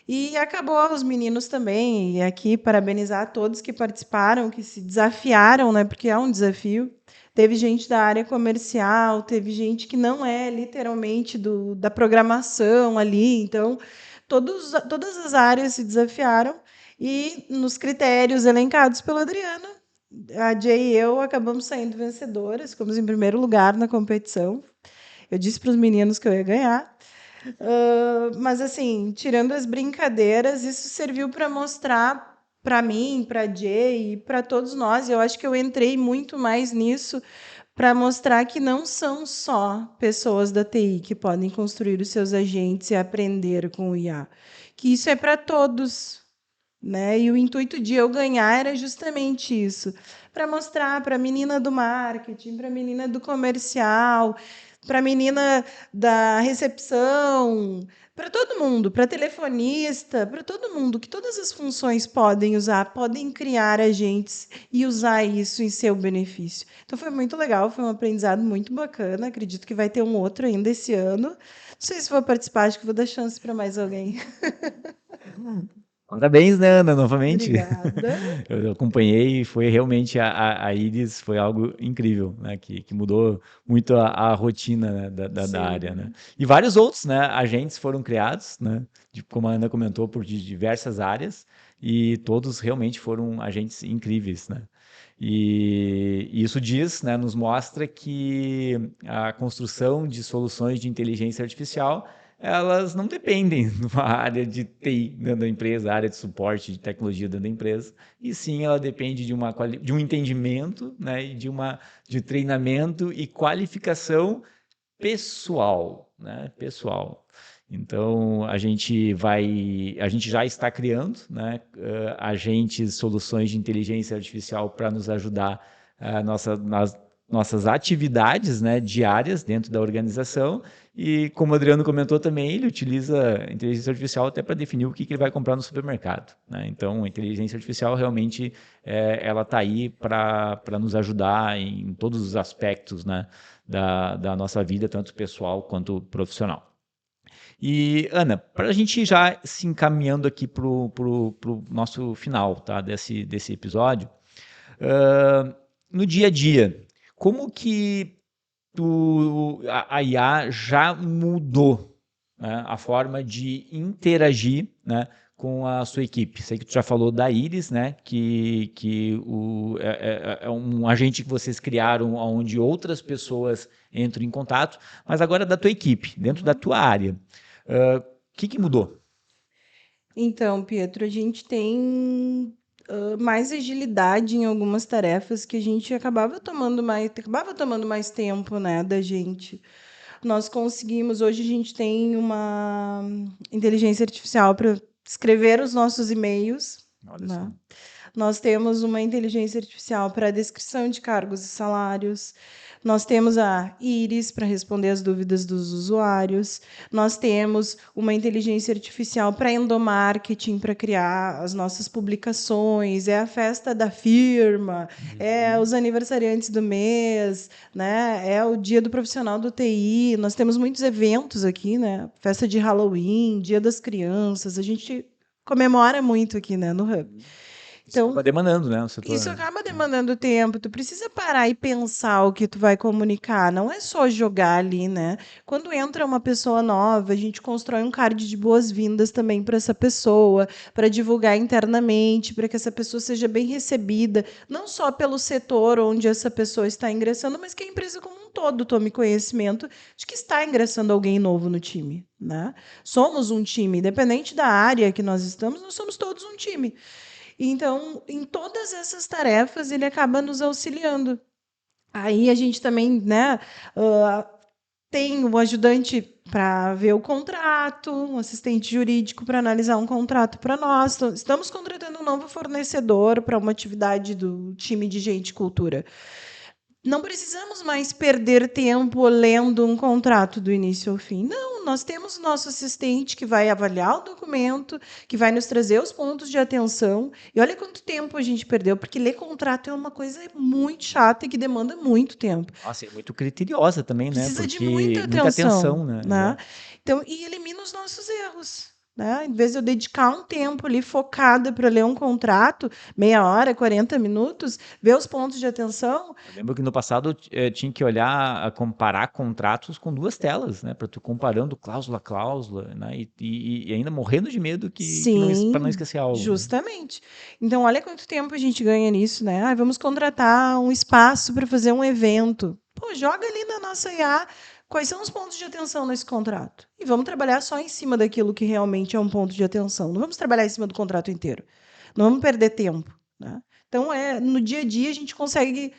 E acabou os meninos também, e aqui parabenizar todos que participaram, que se desafiaram, né? Porque é um desafio. Teve gente da área comercial, teve gente que não é literalmente da programação ali, então todas as áreas se desafiaram, e nos critérios elencados pelo Adriano, a Jay e eu acabamos saindo vencedoras, ficamos em primeiro lugar na competição. Eu disse para os meninos que eu ia ganhar. Mas, assim, tirando as brincadeiras, isso serviu para mostrar para mim, para a Jay e para todos nós. Eu acho que eu entrei muito mais nisso para mostrar que não são só pessoas da TI que podem construir os seus agentes e aprender com o IA, que isso é para todos. Né? E o intuito de eu ganhar era justamente isso, para mostrar para a menina do marketing, para a menina do comercial, para a menina da recepção, para todo mundo, para telefonista, para todo mundo, que todas as funções podem usar, podem criar agentes e usar isso em seu benefício. Então foi muito legal, foi um aprendizado muito bacana. Acredito que vai ter um outro ainda esse ano. Não sei se vou participar, acho que vou dar chance para mais alguém. Parabéns, né, Ana, novamente. Obrigada. Eu acompanhei e foi realmente a Iris foi algo incrível, né, que mudou muito a rotina, né, da Sim. área, né. E vários outros, né, agentes foram criados, né, como a Ana comentou, por diversas áreas e todos realmente foram agentes incríveis, né. E isso diz, né, nos mostra que a construção de soluções de inteligência artificial elas não dependem de uma área de TI dentro da empresa, área de suporte de tecnologia dentro da empresa, e sim ela depende de um entendimento, né, e de treinamento e qualificação pessoal, né, pessoal. Então a gente já está criando, né, agentes, soluções de inteligência artificial para nos ajudar nas nossas atividades, né, diárias dentro da organização. E como o Adriano comentou também, ele utiliza a inteligência artificial até para definir o que ele vai comprar no supermercado, né? Então, a inteligência artificial realmente ela está aí para nos ajudar em todos os aspectos, né, da nossa vida, tanto pessoal quanto profissional. E, Ana, para a gente já se encaminhando aqui para o nosso final, tá, desse episódio, no dia a dia, como que a IA já mudou, né, a forma de interagir, né, com a sua equipe? Sei que tu já falou da Iris, né, que é um agente que vocês criaram onde outras pessoas entram em contato, mas agora da tua equipe, dentro da tua área. O que mudou? Então, Pietro, a gente tem mais agilidade em algumas tarefas que a gente acabava tomando mais tempo, né, da gente. Nós conseguimos, hoje a gente tem uma inteligência artificial para escrever os nossos e-mails, Olha né? só. Nós temos uma inteligência artificial para a descrição de cargos e salários. Nós temos a Iris para responder as dúvidas dos usuários. Nós temos uma inteligência artificial para endomarketing, para criar as nossas publicações. É a festa da firma, é os aniversariantes do mês, né? É o dia do profissional do TI. Nós temos muitos eventos aqui, né? Festa de Halloween, Dia das Crianças. A gente comemora muito aqui, né, no Hub. Isso acaba demandando, né, o setor. Isso acaba demandando tempo. Tu precisa parar e pensar o que tu vai comunicar. Não é só jogar ali, né? Quando entra uma pessoa nova, a gente constrói um card de boas-vindas também para essa pessoa, para divulgar internamente, para que essa pessoa seja bem recebida, não só pelo setor onde essa pessoa está ingressando, mas que a empresa como um todo tome conhecimento de que está ingressando alguém novo no time, né? Somos um time, independente da área que nós estamos, nós somos todos um time. Então, em todas essas tarefas, ele acaba nos auxiliando. Aí a gente também, né, tem um ajudante para ver o contrato, um assistente jurídico para analisar um contrato para nós. Estamos contratando um novo fornecedor para uma atividade do time de gente e cultura. Não precisamos mais perder tempo lendo um contrato do início ao fim. Não, nós temos o nosso assistente que vai avaliar o documento, que vai nos trazer os pontos de atenção. E olha quanto tempo a gente perdeu, porque ler contrato é uma coisa muito chata e que demanda muito tempo. Nossa, é muito criteriosa também, né? Precisa de Porque muita muita atenção, atenção, né? Então, e elimina os nossos erros. Né? Em vez de eu dedicar um tempo ali focada para ler um contrato, meia hora, 40 minutos, ver os pontos de atenção. Eu lembro que no passado tinha que comparar contratos com duas telas, né? Para tu comparando cláusula a cláusula, né? E ainda morrendo de medo para não esquecer algo. Justamente. Então, olha quanto tempo a gente ganha nisso, né? Ah, vamos contratar um espaço para fazer um evento. Pô, joga ali na nossa IA quais são os pontos de atenção nesse contrato. E vamos trabalhar só em cima daquilo que realmente é um ponto de atenção. Não vamos trabalhar em cima do contrato inteiro. Não vamos perder tempo. Né? Então, no dia a dia, a gente consegue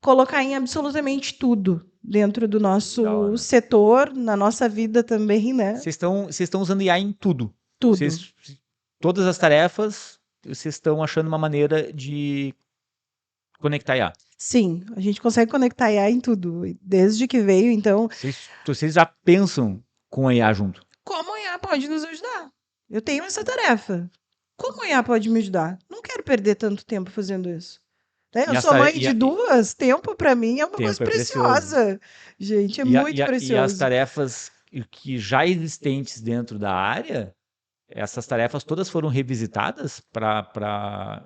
colocar em absolutamente tudo dentro do nosso setor, na nossa vida também, né? Vocês estão usando IA em tudo. Tudo. Todas as tarefas, vocês estão achando uma maneira de conectar IA. Sim, a gente consegue conectar IA em tudo, desde que veio, então, Vocês já pensam com a IA junto? como a IA pode nos ajudar? Eu tenho essa tarefa. Como a IA pode me ajudar? Não quero perder tanto tempo fazendo isso. Né? E Eu as sou tare- mãe de duas, tempo para mim é uma coisa Tempo é precioso. preciosa. Gente, é E, a- muito e a- e as precioso. tarefas que já existentes dentro da área, essas tarefas todas foram revisitadas para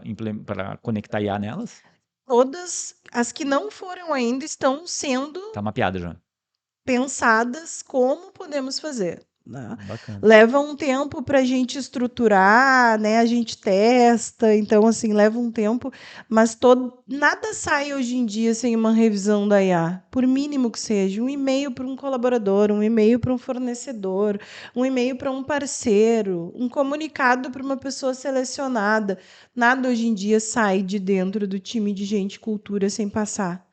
conectar IA nelas? Todas as que não foram ainda estão sendo Tá mapeada já. pensadas como podemos fazer. Né? Bacana. Leva um tempo para a gente estruturar, né? A gente testa, então assim leva um tempo, mas nada sai hoje em dia sem uma revisão da IA, por mínimo que seja, um e-mail para um colaborador, um e-mail para um fornecedor, um e-mail para um parceiro, um comunicado para uma pessoa selecionada. Nada hoje em dia sai de dentro do time de gente e cultura sem passar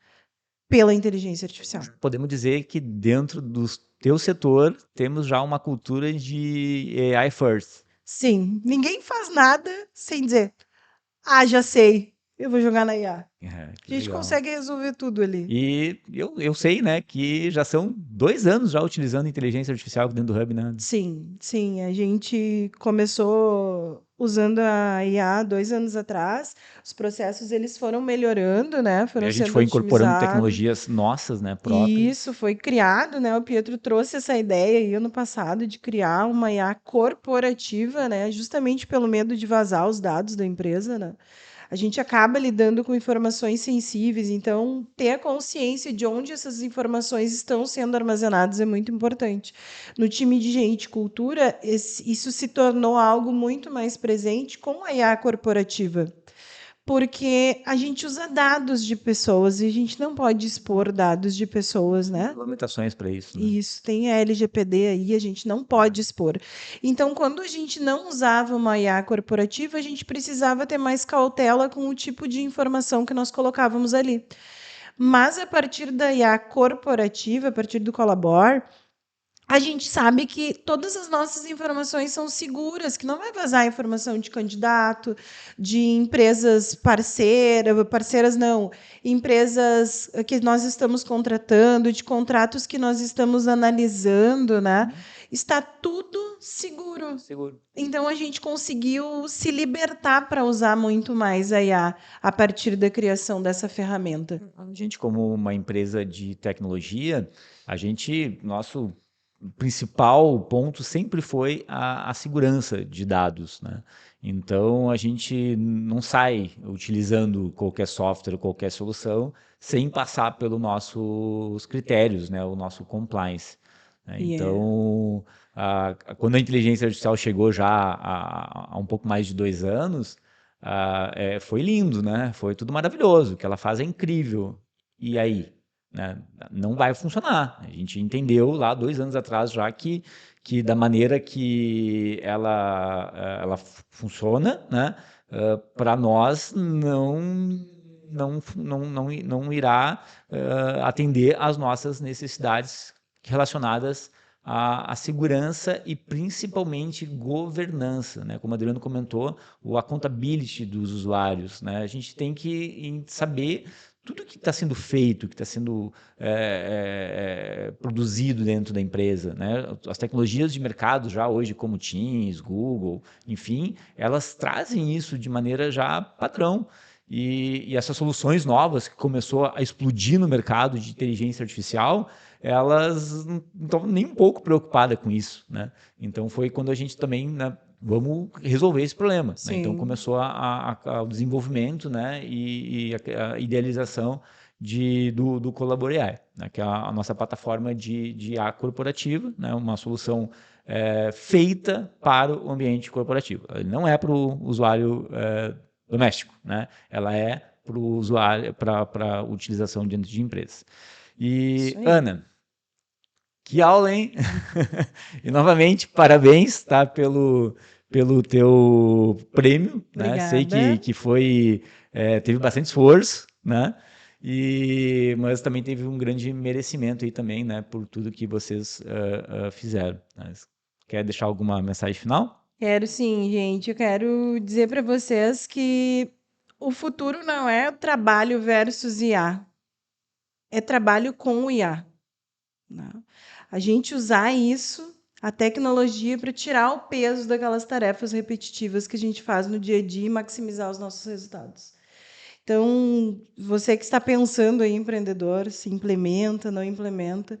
pela inteligência artificial. Podemos dizer que dentro do teu setor temos já uma cultura de AI first. Sim, ninguém faz nada sem dizer, já sei, eu vou jogar na IA. É, A que gente legal. consegue resolver tudo ali. E eu sei, né, que já são 2 anos já utilizando inteligência artificial dentro do Hub, né? Sim, a gente começou usando a IA 2 anos atrás. Os processos eles foram melhorando, né? E Foram a gente sendo foi incorporando otimizados. tecnologias nossas, né, E próprias. isso foi criado, né? O Pietro trouxe essa ideia aí ano passado de criar uma IA corporativa, né? Justamente pelo medo de vazar os dados da empresa, né? A gente acaba lidando com informações sensíveis, então ter a consciência de onde essas informações estão sendo armazenadas é muito importante. No time de gente e cultura, isso se tornou algo muito mais presente com a IA corporativa. Porque a gente usa dados de pessoas e a gente não pode expor dados de pessoas, né? Regulamentações para isso, né? Isso, tem a LGPD aí, a gente não pode expor. Então, quando a gente não usava uma IA corporativa, a gente precisava ter mais cautela com o tipo de informação que nós colocávamos ali. Mas a partir da IA corporativa, a partir do Colabor, a gente sabe que todas as nossas informações são seguras, que não vai vazar informação de candidato, de empresas parceiras não, empresas que nós estamos contratando, de contratos que nós estamos analisando, né? Está tudo seguro. Seguro. Então a gente conseguiu se libertar para usar muito mais a IA a partir da criação dessa ferramenta. A gente, como uma empresa de tecnologia, nosso principal ponto sempre foi a segurança de dados, né? Então, a gente não sai utilizando qualquer software, qualquer solução, sem passar pelos nossos critérios, né? O nosso compliance. Né? Então, quando a inteligência artificial chegou já há um pouco mais de 2 anos, foi lindo, né? Foi tudo maravilhoso, o que ela faz é incrível. E aí? Né? Não vai funcionar. A gente entendeu lá 2 anos atrás já que da maneira que ela funciona, né? Para nós não irá atender às nossas necessidades relacionadas à segurança e principalmente governança, né? Como o Adriano comentou, o accountability dos usuários, né? A gente tem que saber tudo que está sendo feito, que está sendo produzido dentro da empresa, né? As tecnologias de mercado já hoje, como Teams, Google, enfim, elas trazem isso de maneira já padrão. E essas soluções novas que começou a explodir no mercado de inteligência artificial, elas não estão nem um pouco preocupadas com isso, né? Então foi quando a gente também, né, vamos resolver esse problema. Né? Então começou o desenvolvimento, né, e a idealização do Colabor AI, né, que é a nossa plataforma de IA corporativa, né, uma solução feita para o ambiente corporativo. Ela não é para o usuário doméstico, né? Ela é para o usuário, para utilização dentro de empresas. E, Ana, que aula, hein? E novamente, parabéns, tá, pelo teu prêmio, né? Sei que foi, teve bastante esforço, né? Mas também teve um grande merecimento aí também, né? Por tudo que vocês fizeram. Mas quer deixar alguma mensagem final? Quero sim, gente. Eu quero dizer para vocês que O futuro não é trabalho versus IA, é trabalho com o IA. Né? A gente usar isso, a tecnologia, para tirar o peso daquelas tarefas repetitivas que a gente faz no dia a dia e maximizar os nossos resultados. Então, você que está pensando aí, empreendedor, se implementa, não implementa,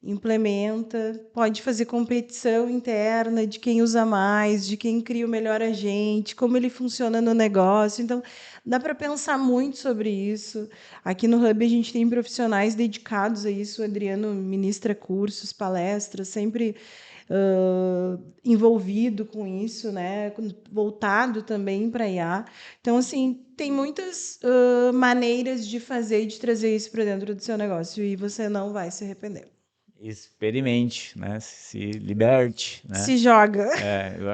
implementa, pode fazer competição interna de quem usa mais, de quem cria o melhor agente, como ele funciona no negócio. Então, dá para pensar muito sobre isso. Aqui no Hub a gente tem profissionais dedicados a isso. O Adriano ministra cursos, palestras, sempre envolvido com isso, né? Voltado também para IA. Então, assim, tem muitas maneiras de fazer e de trazer isso para dentro do seu negócio e você não vai se arrepender. Experimente, né? Se liberte, né? Se joga.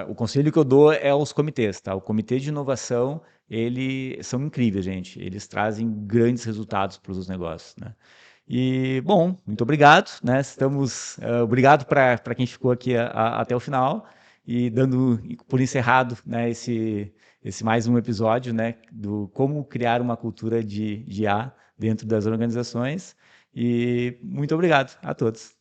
O conselho que eu dou é aos comitês, tá? O comitê de inovação, eles são incríveis, gente. Eles trazem grandes resultados para os negócios, né? E, bom, muito obrigado, né? Obrigado para quem ficou aqui até o final e dando por encerrado, né, esse mais um episódio, né, do como criar uma cultura de IA dentro das organizações. E muito obrigado a todos.